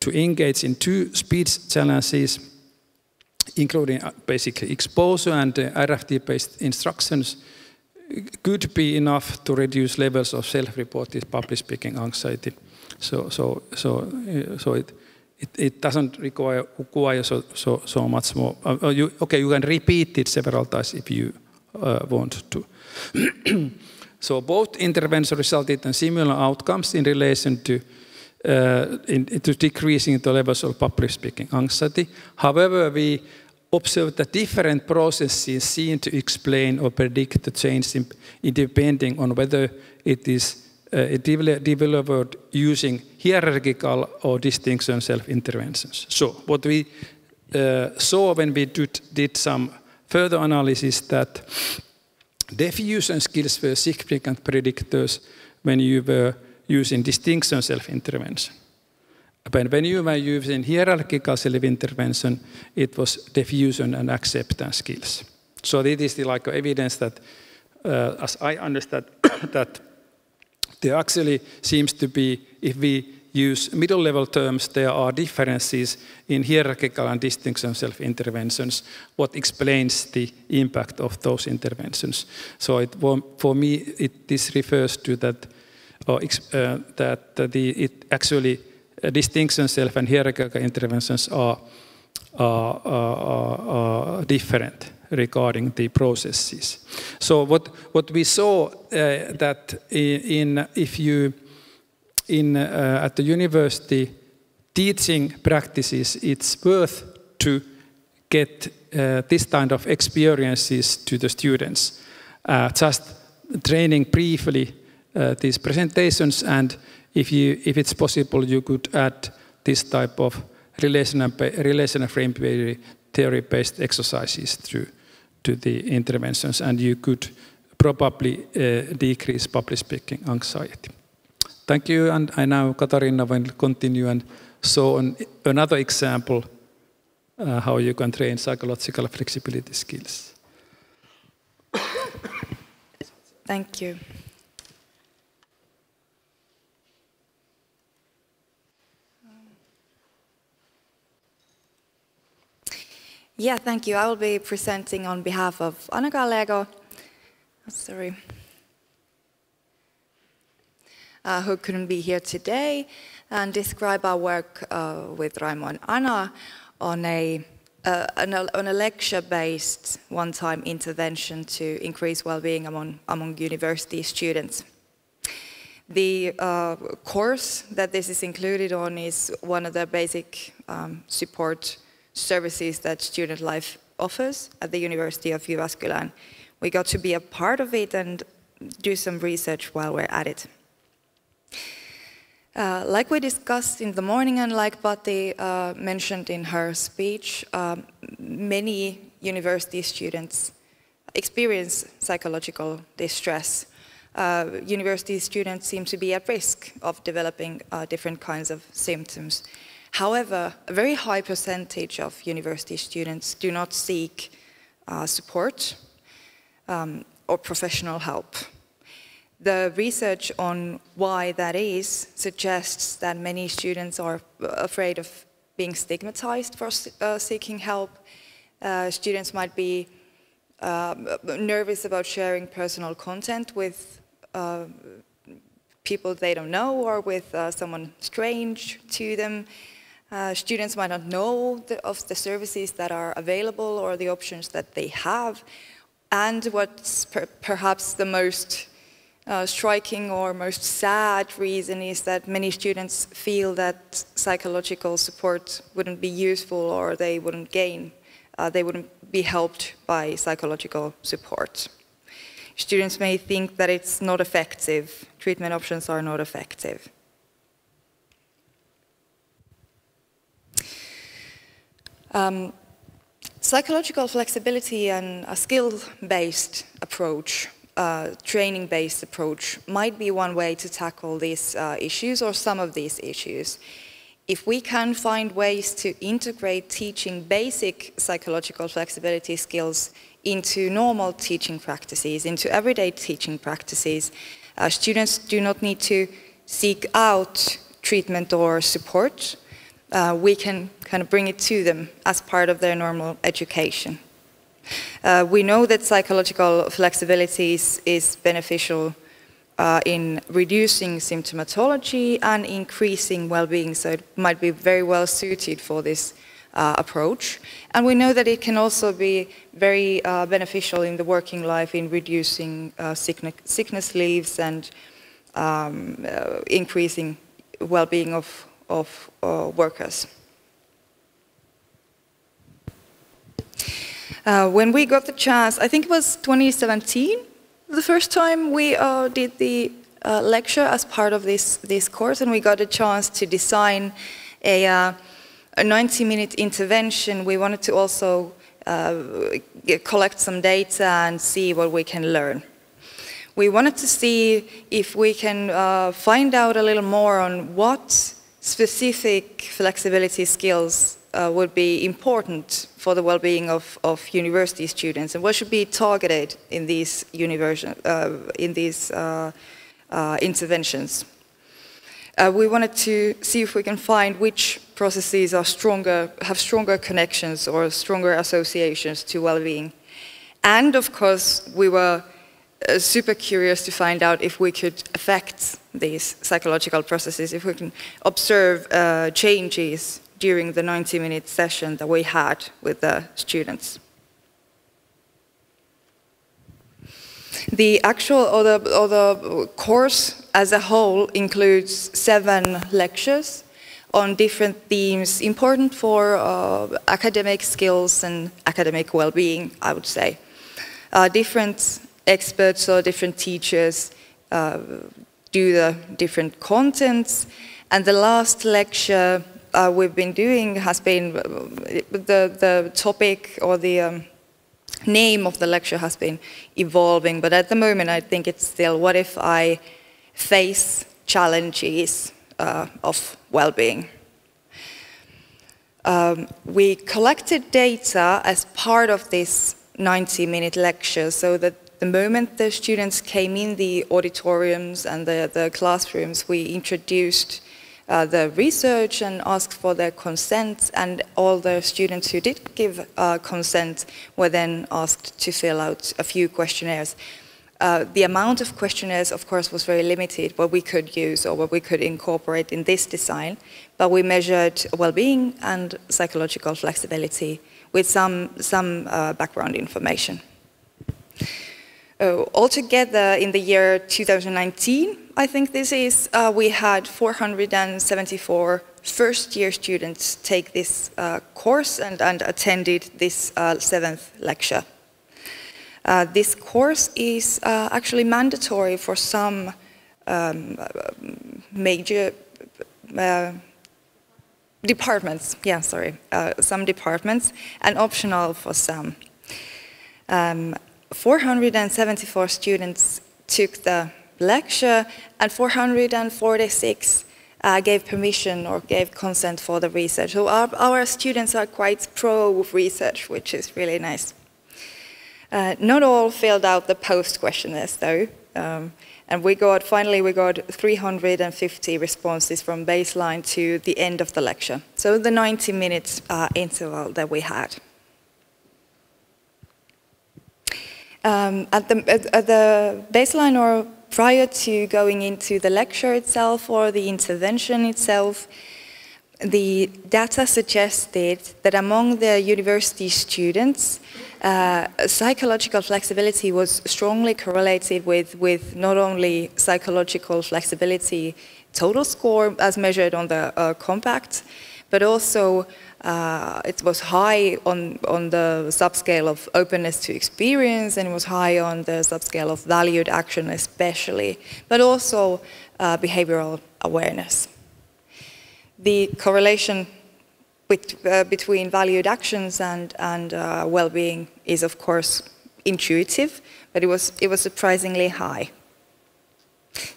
to engage in 2 speech challenges, including basically exposure and RFD-based instructions, could be enough to reduce levels of self-reported public speaking anxiety. So it doesn't require so much more. You can repeat it several times if you want to. So both interventions resulted in similar outcomes in relation to decreasing the levels of public speaking anxiety. However, we observed that different processes seem to explain or predict the change in depending on whether it is developed using hierarchical or distinction self-interventions. So what we saw when we did some further analysis that diffusion skills were significant predictors when you were using distinction self-intervention. But when you were using hierarchical self-intervention, it was diffusion and acceptance skills. So this is like evidence that, as I understand, that there actually seems to be, if we use middle-level terms, there are differences in hierarchical and distinction self-interventions, what explains the impact of those interventions. So for me, this refers to that, it actually distinction self and hierarchical interventions are different regarding the processes. So what we saw that at the university teaching practices, it's worth to get this kind of experiences to the students. Just training briefly these presentations, and if it's possible, you could add this type of relational frame theory-based exercises to the interventions, and you could probably decrease public speaking anxiety. Thank you, and I now, Katarina, will continue and show another example how you can train psychological flexibility skills. Thank you. Yeah, thank you. I will be presenting on behalf of Anna-Gallego, who couldn't be here today, and describe our work with Raimo and Anna on a lecture-based one-time intervention to increase well-being among university students. The course that this is included on is one of the basic support services that Student Life offers at the University of Jyväskylä. We got to be a part of it and do some research while we're at it. Like we discussed in the morning, and like Patti mentioned in her speech, many university students experience psychological distress. University students seem to be at risk of developing different kinds of symptoms. However, a very high percentage of university students do not seek support or professional help. The research on why that is suggests that many students are afraid of being stigmatized for seeking help. Students might be nervous about sharing personal content with people they don't know or with someone strange to them. Students might not know of the services that are available or the options that they have. And what's perhaps the most striking or most sad reason is that many students feel that psychological support wouldn't be useful or they wouldn't be helped by psychological support. Students may think that it's not effective, treatment options are not effective. Psychological flexibility and a skill-based approach, training-based approach, might be one way to tackle these issues or some of these issues. If we can find ways to integrate teaching basic psychological flexibility skills into normal teaching practices, into everyday teaching practices, students do not need to seek out treatment or support. We can kind of bring it to them as part of their normal education. We know that psychological flexibility is beneficial in reducing symptomatology and increasing well-being, so it might be very well suited for this approach. And we know that it can also be very beneficial in the working life in reducing sickness leaves and increasing well-being of workers. When we got the chance, I think it was 2017, the first time we did the lecture as part of this course, and we got a chance to design a 90-minute intervention. We wanted to also collect some data and see what we can learn. We wanted to see if we can find out a little more on what specific flexibility skills would be important for the well-being of university students and what should be targeted in these interventions. We wanted to see if we can find which processes are have stronger connections or stronger associations to well-being. And of course, we were super curious to find out if we could affect these psychological processes, if we can observe changes during the 90-minute session that we had with the students. The actual or the course as a whole includes 7 lectures on different themes important for academic skills and academic well-being, I would say. Different experts or different teachers do the different contents, and the last lecture we've been doing has been the topic or the name of the lecture has been evolving, but at the moment I think it's still what if I face challenges of well-being. We collected data as part of this 90-minute lecture so that the moment the students came in the auditoriums and the classrooms, we introduced the research and asked for their consent, and all the students who did give consent were then asked to fill out a few questionnaires. The amount of questionnaires, of course, was very limited, what we could use or what we could incorporate in this design, but we measured well-being and psychological flexibility with some background information. Altogether, in the year 2019, I think this is, we had 474 first-year students take this course and attended this 7th lecture. This course is actually mandatory for some major departments, some departments, and optional for some. 474 students took the lecture, and 446 gave permission or gave consent for the research. So our students are quite pro-research, which is really nice. Not all filled out the post questionnaires though. And finally we got 350 responses from baseline to the end of the lecture. So the 90 minutes interval that we had. At the baseline or prior to going into the lecture itself or the intervention itself, the data suggested that among the university students, psychological flexibility was strongly correlated with not only psychological flexibility total score as measured on the compact, but also it was high on the subscale of openness to experience, and it was high on the subscale of valued action especially, but also behavioral awareness. The correlation between valued actions and well-being is of course intuitive, but it was surprisingly high.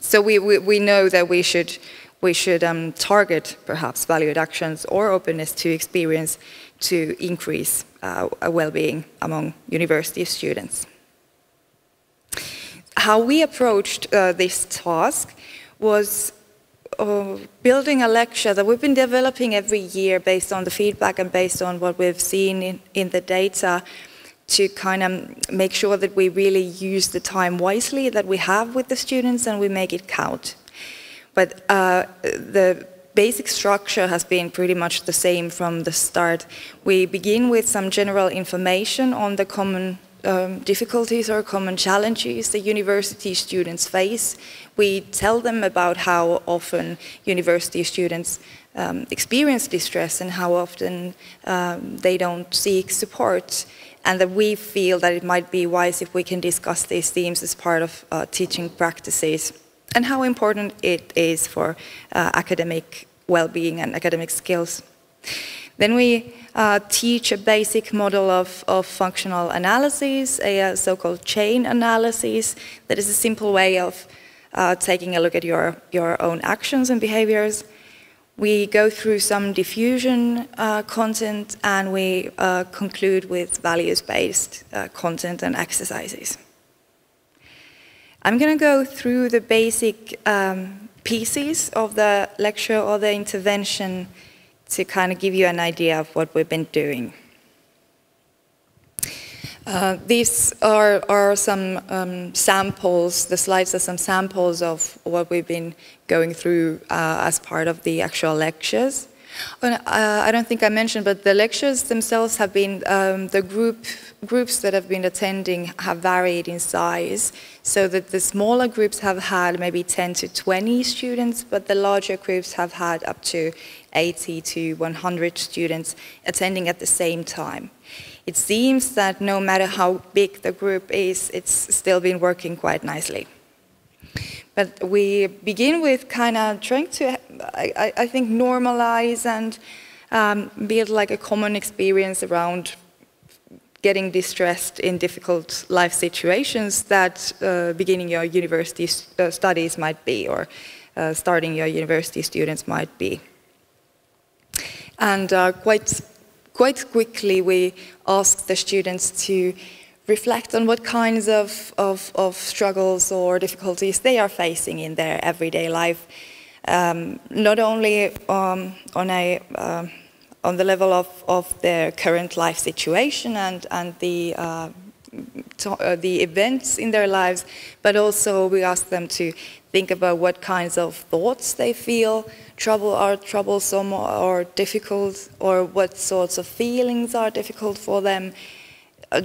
So we know that we should target perhaps valued actions or openness to experience to increase well-being among university students. How we approached this task was building a lecture that we've been developing every year based on the feedback and based on what we've seen in the data to kind of make sure that we really use the time wisely that we have with the students and we make it count. But the basic structure has been pretty much the same from the start. We begin with some general information on the common difficulties or common challenges the university students face. We tell them about how often university students experience distress and how often they don't seek support, and that we feel that it might be wise if we can discuss these themes as part of teaching practices, and how important it is for academic well-being and academic skills. Then we teach a basic model of functional analysis, a so-called chain analysis, that is a simple way of taking a look at your own actions and behaviors. We go through some diffusion content, and we conclude with values-based content and exercises. I'm going to go through the basic pieces of the lecture or the intervention to kind of give you an idea of what we've been doing. These are some samples, the slides are some samples of what we've been going through as part of the actual lectures. I don't think I mentioned, but the lectures themselves have been, the groups that have been attending have varied in size, so that the smaller groups have had maybe 10 to 20 students, but the larger groups have had up to 80 to 100 students attending at the same time. It seems that no matter how big the group is, it's still been working quite nicely. But we begin with kind of trying to, I think, normalize and build like a common experience around getting distressed in difficult life situations that beginning your university studies might be, or starting your university students might be. And quite quickly we asked the students to reflect on what kinds of struggles or difficulties they are facing in their everyday life, not only on the level of their current life situation and the events in their lives, but also we asked them to think about what kinds of thoughts they feel troublesome or difficult, or what sorts of feelings are difficult for them.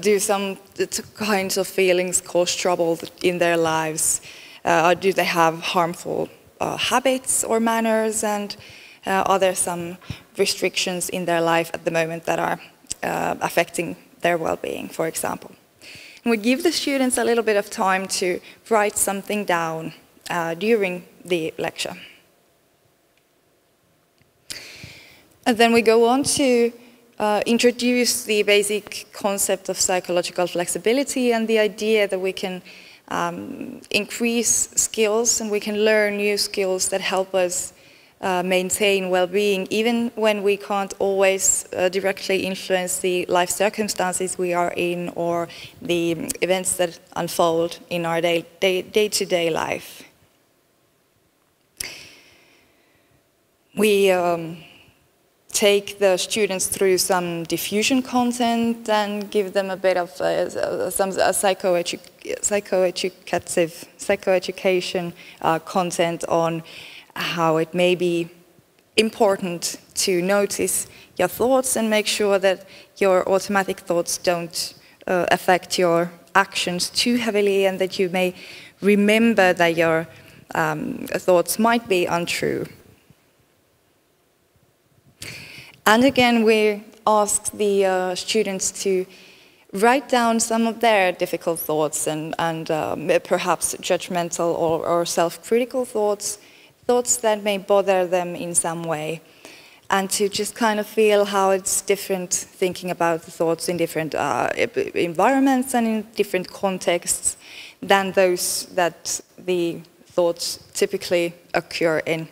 Do some kinds of feelings cause trouble in their lives? Do they have harmful habits or manners? And are there some restrictions in their life at the moment that are affecting their well-being, for example? And we give the students a little bit of time to write something down during the lecture. And then we go on to introduce the basic concept of psychological flexibility and the idea that we can increase skills and we can learn new skills that help us maintain well-being, even when we can't always directly influence the life circumstances we are in or the events that unfold in our day-to-day life. We take the students through some diffusion content and give them a bit of some psychoeducation content on how it may be important to notice your thoughts and make sure that your automatic thoughts don't affect your actions too heavily, and that you may remember that your thoughts might be untrue. And again, we ask the students to write down some of their difficult thoughts and perhaps judgmental or self-critical thoughts that may bother them in some way, and to just kind of feel how it's different thinking about the thoughts in different environments and in different contexts than those that the thoughts typically occur in.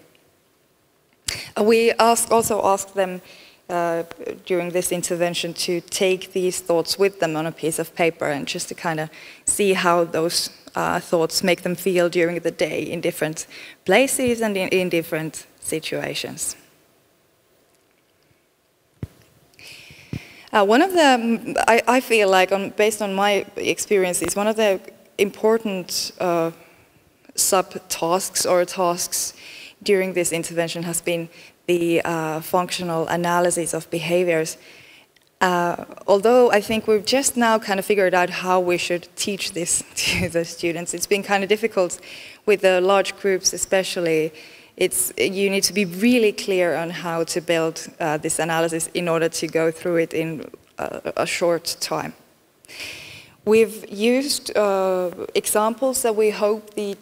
We also ask them during this intervention to take these thoughts with them on a piece of paper and just to kind of see how those thoughts make them feel during the day in different places and in different situations. One of the, I feel like, based on my experiences, one of the important sub-tasks or tasks during this intervention has been the functional analysis of behaviors. Although I think we've just now kind of figured out how we should teach this to the students, it's been kind of difficult with the large groups especially. You need to be really clear on how to build this analysis in order to go through it in a short time. We've used examples that we hope the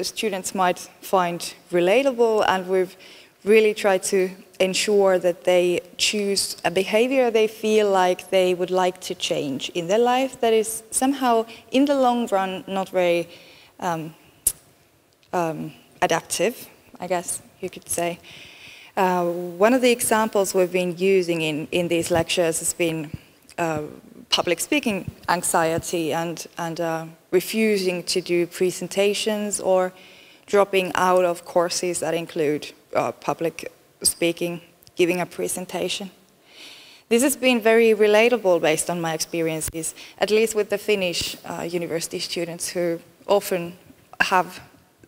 students might find relatable, and we've really tried to ensure that they choose a behavior they feel like they would like to change in their life that is somehow, in the long run, not very adaptive, I guess you could say. One of the examples we've been using in these lectures has been public speaking anxiety and refusing to do presentations or dropping out of courses that include public speaking, giving a presentation. This has been very relatable based on my experiences, at least with the Finnish university students who often have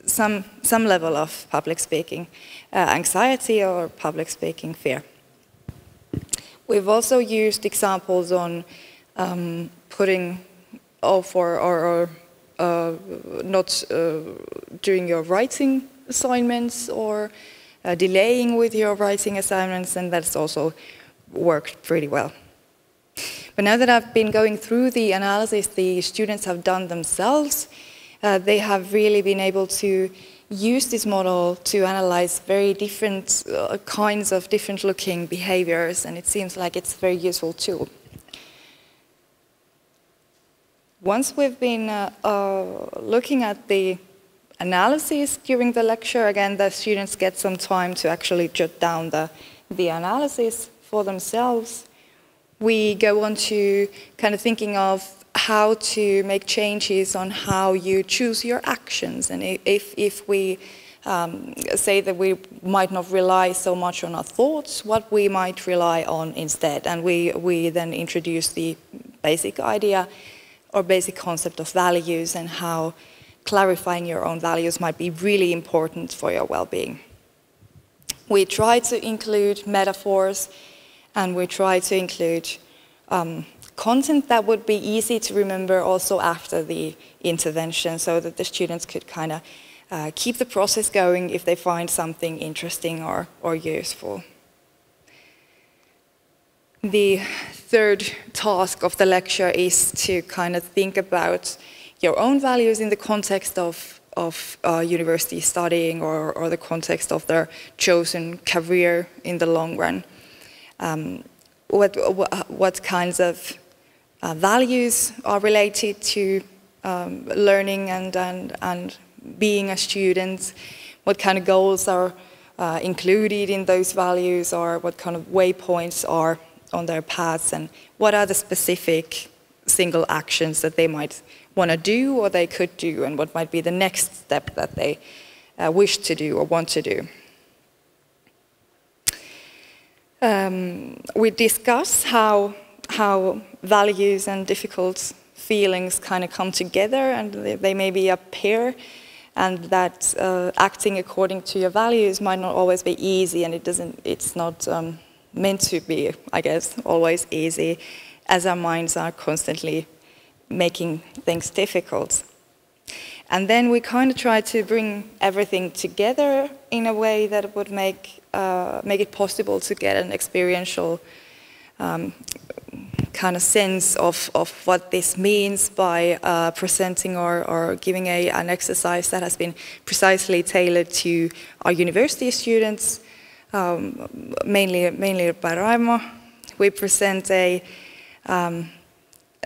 some level of public speaking anxiety or public speaking fear. We've also used examples on putting off or not doing your writing assignments or delaying with your writing assignments, and that's also worked pretty well. But now that I've been going through the analysis the students have done themselves, they have really been able to use this model to analyze very different kinds of different looking behaviors, and it seems like it's a very useful tool. Once we've been looking at the analysis during the lecture, again, the students get some time to actually jot down the analysis for themselves. We go on to kind of thinking of how to make changes on how you choose your actions, and if we say that we might not rely so much on our thoughts, what we might rely on instead. And we then introduce the basic idea or basic concept of values and how clarifying your own values might be really important for your well-being. We try to include metaphors, and we try to include content that would be easy to remember also after the intervention, so that the students could kind of keep the process going if they find something interesting or useful. The third task of the lecture is to kind of think about your own values in the context of university studying or the context of their chosen career in the long run. What kinds of values are related to learning and being a student? What kind of goals are included in those values are, what kind of waypoints are on their paths, and what are the specific single actions that they might want to do or they could do, and what might be the next step that they wish to do or want to do. We discuss how values and difficult feelings kind of come together, and they maybe appear, and that acting according to your values might not always be easy, and it's not meant to be, I guess, always easy, as our minds are constantly making things difficult. And then we kind of try to bring everything together in a way that would make it possible to get an experiential kind of sense of what this means by presenting or giving an exercise that has been precisely tailored to our university students, mainly by Raimo. We present a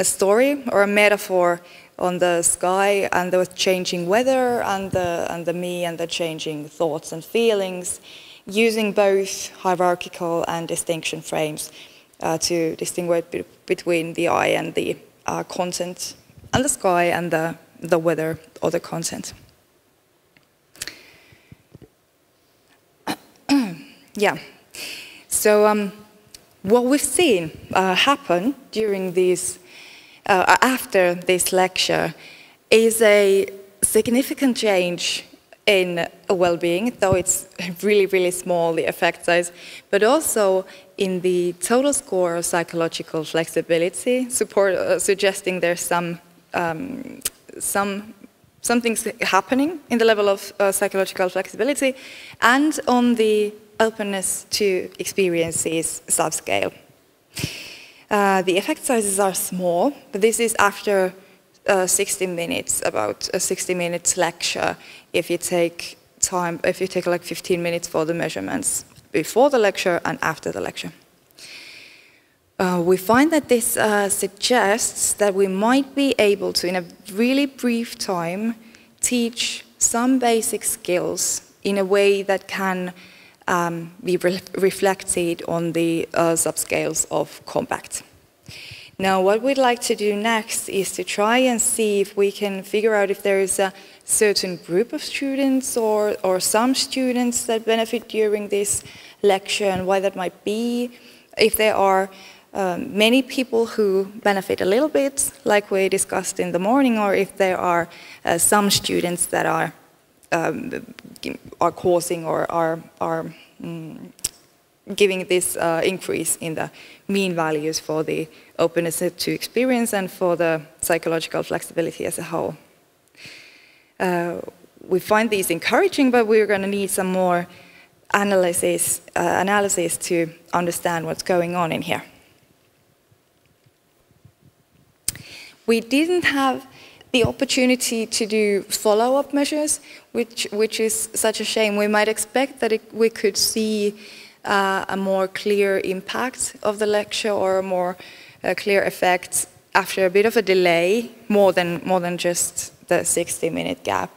story or a metaphor on the sky and the changing weather and the me and the changing thoughts and feelings, using both hierarchical and distinction frames to distinguish between the I and the content, and the sky and the weather or the content. Yeah. So what we've seen happen during these, after this lecture, is a significant change in well-being, though it's really, really small, the effect size, but also in the total score of psychological flexibility, suggesting there's some things happening in the level of psychological flexibility, and on the openness to experiences subscale. The effect sizes are small, but this is after 60 minutes, about a 60 minutes lecture. If you take like 15 minutes for the measurements before the lecture and after the lecture. We find that this suggests that we might be able to, in a really brief time, teach some basic skills in a way that can be reflected on the subscales of compact. Now, what we'd like to do next is to try and see if we can figure out if there is a certain group of students or some students that benefit during this lecture, and why that might be. If there are many people who benefit a little bit, like we discussed in the morning, or if there are some students that are causing or are giving this increase in the mean values for the openness to experience and for the psychological flexibility as a whole. We find these encouraging, but we're going to need some more analysis to understand what's going on in here. We didn't have the opportunity to do follow-up measures, which is such a shame. We might expect that we could see a more clear impact of the lecture or a more clear effect after a bit of a delay, more than just the 60-minute gap.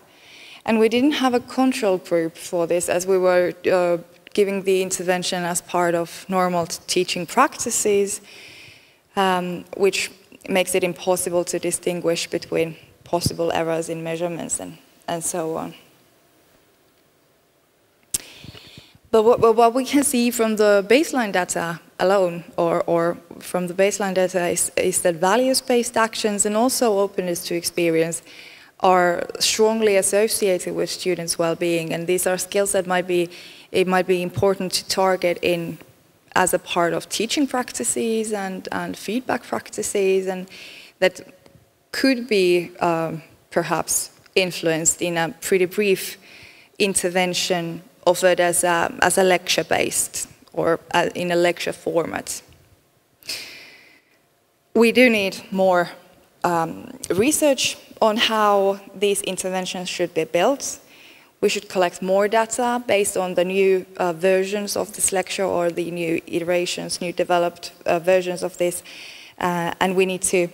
And we didn't have a control group for this, as we were giving the intervention as part of normal teaching practices, which makes it impossible to distinguish between possible errors in measurements and so on. But what we can see from the baseline data alone, or from the baseline data, is that values-based actions and also openness to experience are strongly associated with students' well-being, and these are skills that might be important to target as a part of teaching practices and feedback practices, and that could be perhaps influenced in a pretty brief intervention offered as a lecture-based or in a lecture format. We do need more research on how these interventions should be built. We should collect more data based on the new versions of this lecture or the new iterations, new developed versions of this. And we need to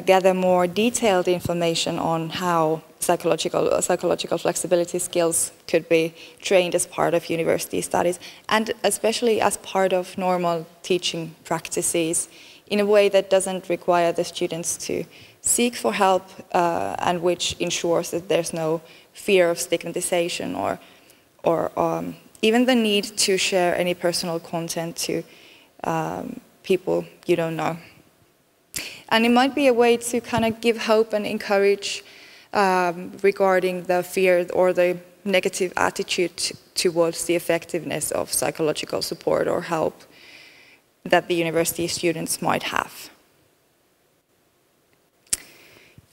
gather more detailed information on how psychological flexibility skills could be trained as part of university studies, and especially as part of normal teaching practices in a way that doesn't require the students to seek for help and which ensures that there's no fear of stigmatization or even the need to share any personal content to people you don't know. And it might be a way to kind of give hope and encourage regarding the fear or the negative attitude towards the effectiveness of psychological support or help that the university students might have.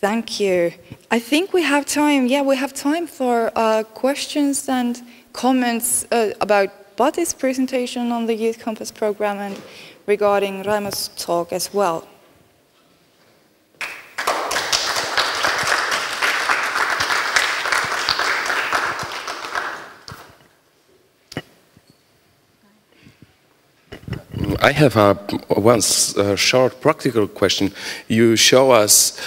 Thank you. I think we have time. Yeah, we have time for questions and comments about Bati's presentation on the Youth Compass program and regarding Raimo's talk as well. I have one short practical question. You show us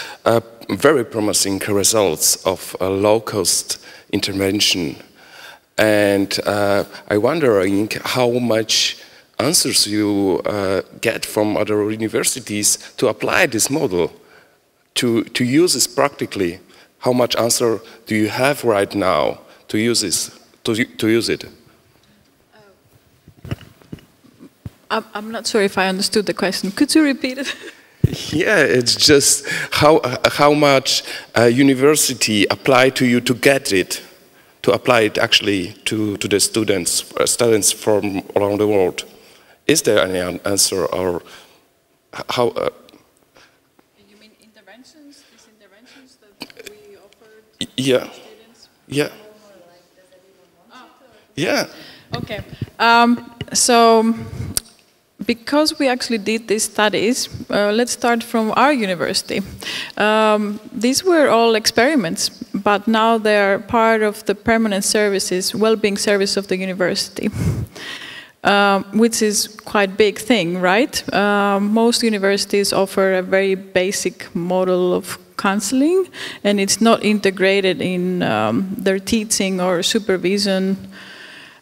very promising results of low-cost intervention, and I wondering how much answers you get from other universities to apply this model, to use this practically. How much answer do you have right now to use this, to use it? I'm not sure if I understood the question. Could you repeat it? Yeah, it's just how much university apply to you to get it, to apply it actually to the students from around the world. Is there any answer, or how? You mean interventions? These interventions that we offer to students? Yeah. Yeah. Okay. So, because we actually did these studies, let's start from our university. These were all experiments, but now they're part of the permanent services, well-being service of the university, which is quite a big thing, right? Most universities offer a very basic model of counseling, and it's not integrated in their teaching or supervision.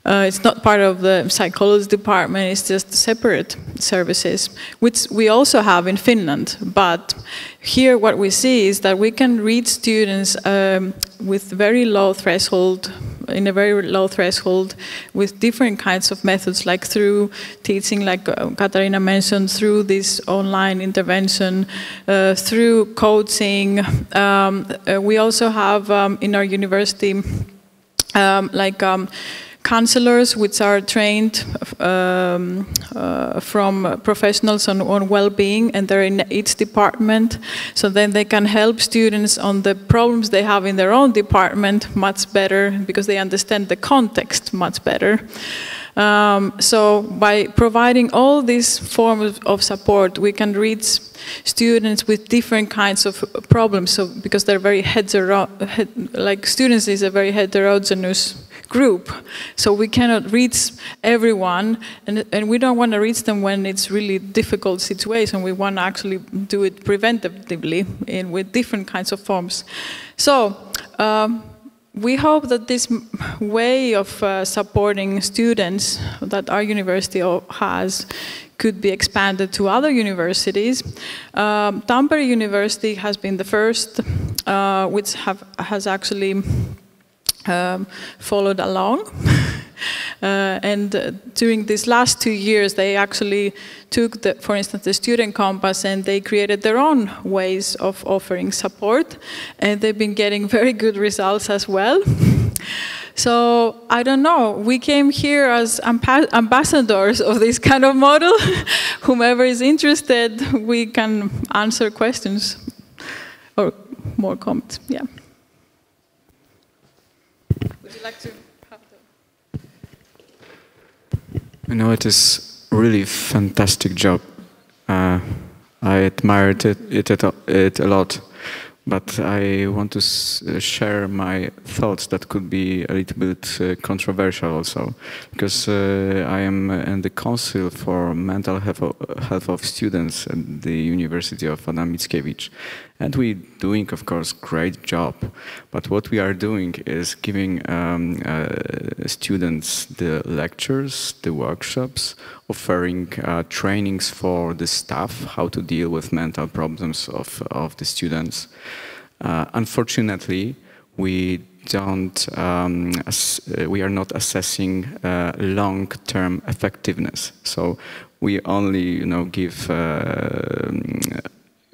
It's not part of the psychology department, it's just separate services, which we also have in Finland. But here what we see is that we can reach students with very low threshold, in a very low threshold, with different kinds of methods, like through teaching, like Katarina mentioned, through this online intervention, through coaching. We also have in our university counselors, which are trained from professionals on well-being, and they're in each department, so then they can help students on the problems they have in their own department much better, because they understand the context much better. So by providing all these forms of support, we can reach students with different kinds of problems. So because they're very students is a very heterogeneous group, so we cannot reach everyone, and we don't want to reach them when it's really difficult situation. We want to actually do it preventatively with different kinds of forms. So we hope that this way of supporting students that our university has could be expanded to other universities. Tampere University has been the first which has actually followed along. And during these last 2 years, they actually took, for instance, the student compass, and they created their own ways of offering support. And they've been getting very good results as well. So, I don't know, we came here as ambassadors of this kind of model. Whomever is interested, we can answer questions or more comments, yeah. Would you like to have the... You know, it is really fantastic job. I admired it a lot, but I want to share my thoughts that could be a little bit controversial also, because I am in the Council for Mental Health of Students at the University of Adam Mickiewicz, And we're doing, of course, great job. But what we are doing is giving students the lectures, the workshops, offering trainings for the staff, how to deal with mental problems of the students. Unfortunately, we are not assessing long-term effectiveness. So we only, give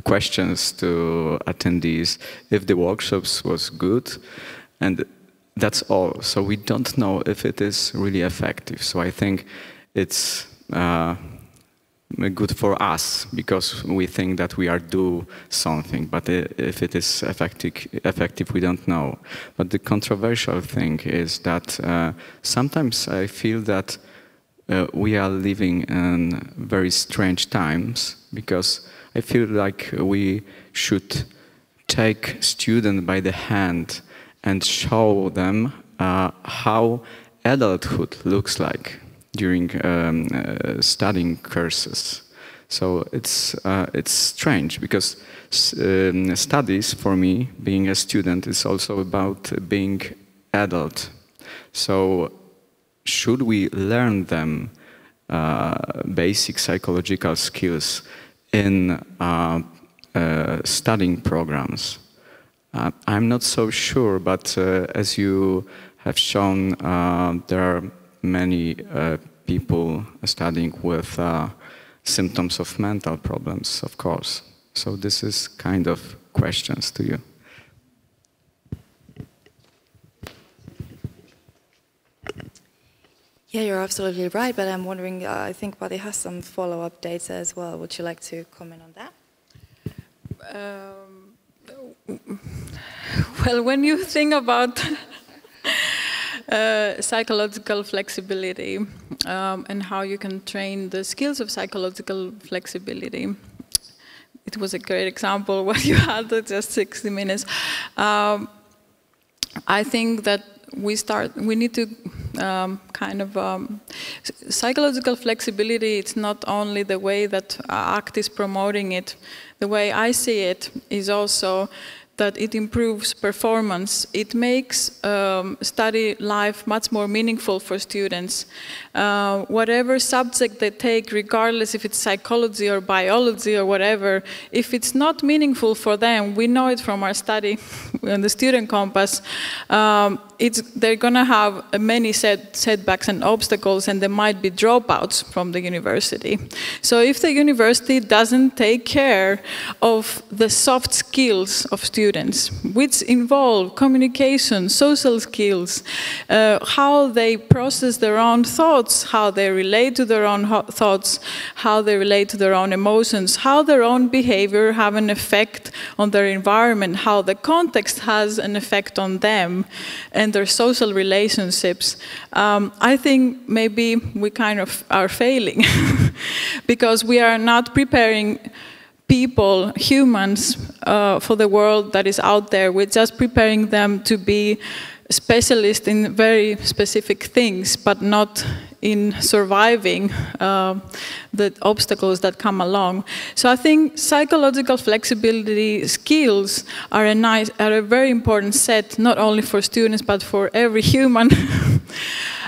questions to attendees if the workshops was good, and that's all. So we don't know if it is really effective. So I think it's good for us because we think that we are do something, but if it is effective, we don't know. But the controversial thing is that sometimes I feel that we are living in very strange times, because I feel like we should take students by the hand and show them how adulthood looks like during studying courses. So it's strange, because studies, for me, being a student, is also about being adult. So should we learn them basic psychological skills in studying programs? I'm not so sure, but as you have shown, there are many people studying with symptoms of mental problems, of course. So this is kind of questions to you. Yeah, you're absolutely right, but I'm wondering, I think Pati has some follow-up data as well. Would you like to comment on that? Well, when you think about psychological flexibility and how you can train the skills of psychological flexibility, it was a great example what you had at just 60 minutes. I think that we need to psychological flexibility. It's not only the way that ACT is promoting it. The way I see it is also that it improves performance. It makes study life much more meaningful for students. Whatever subject they take, regardless if it's psychology or biology or whatever, if it's not meaningful for them, we know it from our study in the student compass, they're gonna have many setbacks and obstacles, and there might be dropouts from the university. So if the university doesn't take care of the soft skills of students, which involve communication, social skills, how they process their own thoughts, how they relate to their own thoughts, how they relate to their own emotions, how their own behavior have an effect on their environment, how the context has an effect on them, and their social relationships, I think maybe we kind of are failing because we are not preparing people, humans, for the world that is out there. We're just preparing them to be specialists in very specific things, but not in surviving the obstacles that come along. So I think psychological flexibility skills are a very important set, not only for students, but for every human.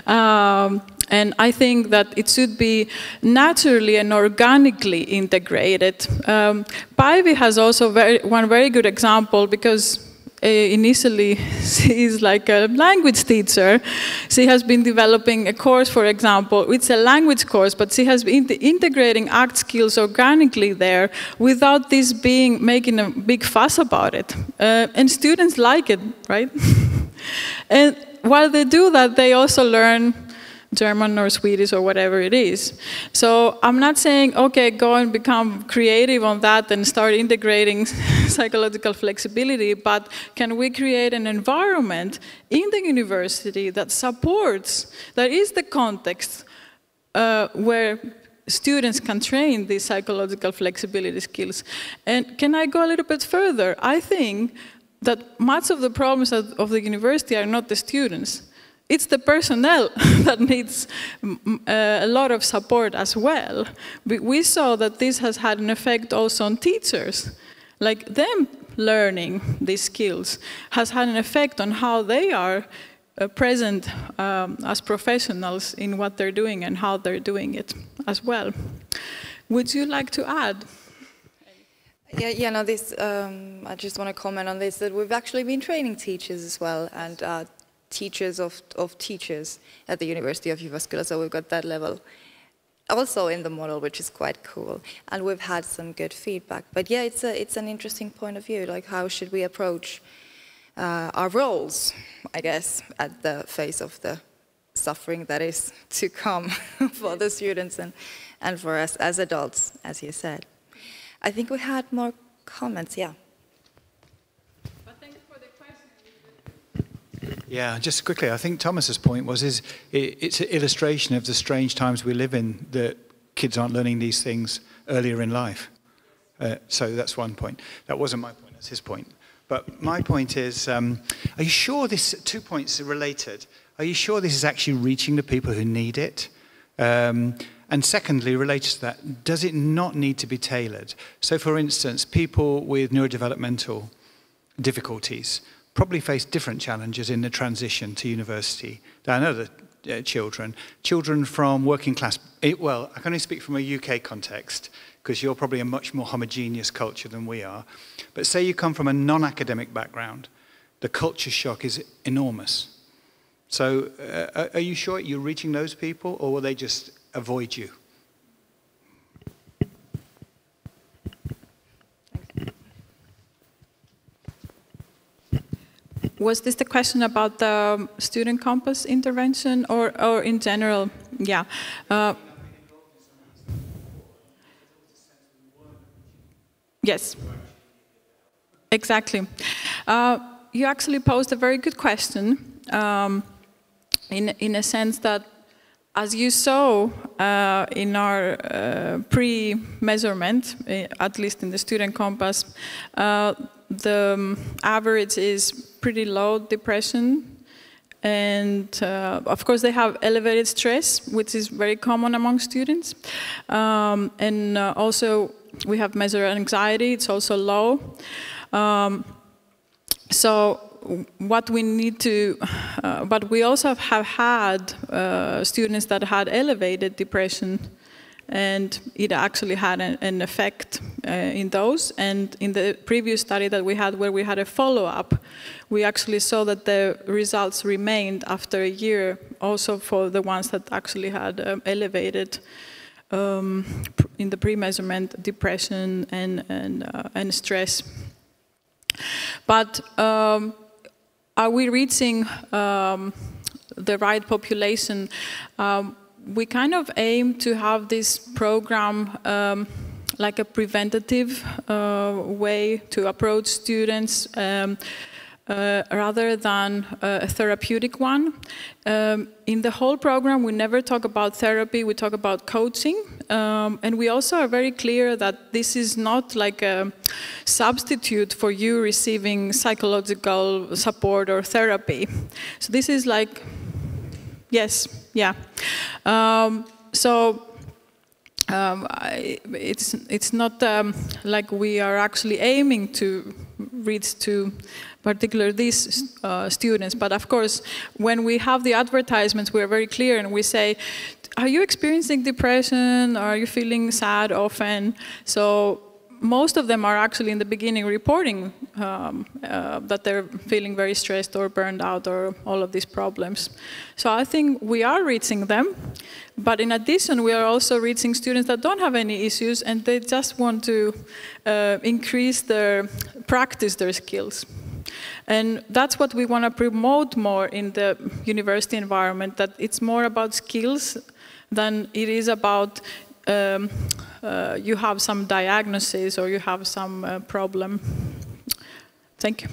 And I think that it should be naturally and organically integrated. Päivi has also one very good example, because initially she is like a language teacher. She has been developing a course, for example. It's a language course, but she has been integrating ACT skills organically there without this making a big fuss about it. And students like it, right? And while they do that, they also learn German or Swedish or whatever it is. So I'm not saying, okay, go and become creative on that and start integrating psychological flexibility, but can we create an environment in the university that supports, that is the context where students can train these psychological flexibility skills. And can I go a little bit further? I think that much of the problems of the university are not the students. It's the personnel that needs a lot of support as well. We saw that this has had an effect also on teachers. Like them learning these skills has had an effect on how they are present as professionals in what they're doing and how they're doing it as well. Would you like to add? Yeah, no, this, I just want to comment on this, that we've actually been training teachers as well, and teachers of teachers at the University of Jyväskylä, so we've got that level also in the model, which is quite cool, and we've had some good feedback. But yeah, it's an interesting point of view, like how should we approach our roles, I guess, at the face of the suffering that is to come for the students and for us as adults, as you said. I think we had more comments, yeah. But thank you for the question. Yeah, just quickly, I think Thomas's point was it's an illustration of the strange times we live in, that kids aren't learning these things earlier in life. So that's one point. That wasn't my point, that's his point. But my point is, are you sure this, 2 points are related, are you sure this is actually reaching the people who need it? And secondly, related to that, does it not need to be tailored? So for instance, people with neurodevelopmental difficulties probably face different challenges in the transition to university than other children from working class. Well, I can only speak from a UK context, because you're probably a much more homogeneous culture than we are. But say you come from a non-academic background, the culture shock is enormous. So are you sure you're reaching those people, or will they just avoid you? Was this the question about the student compass intervention or in general? Yeah. Yes, exactly. You actually posed a very good question in a sense that, as you saw in our pre-measurement, at least in the student compass, the average is pretty low depression, and of course they have elevated stress, which is very common among students, and also we have measured anxiety, it's also low. So what we need to, but we also have had students that had elevated depression, and it actually had an effect in those. And in the previous study that we had, where we had a follow-up, we actually saw that the results remained after a year, also for the ones that actually had elevated in the pre-measurement depression and stress. But are we reaching the right population? We kind of aim to have this program like a preventative way to approach students rather than a therapeutic one. In the whole program, we never talk about therapy, we talk about coaching. And we also are very clear that this is not like a substitute for you receiving psychological support or therapy. So this is like, yes, yeah. It's not like we are actually aiming to reach to particular these students, but of course when we have the advertisements we're very clear and we say, are you experiencing depression, are you feeling sad often? So most of them are actually in the beginning reporting that they're feeling very stressed or burned out or all of these problems. So I think we are reaching them, but in addition we are also reaching students that don't have any issues and they just want to practice their skills. And that's what we want to promote more in the university environment, that it's more about skills than it is about you have some diagnosis or you have some problem. Thank you.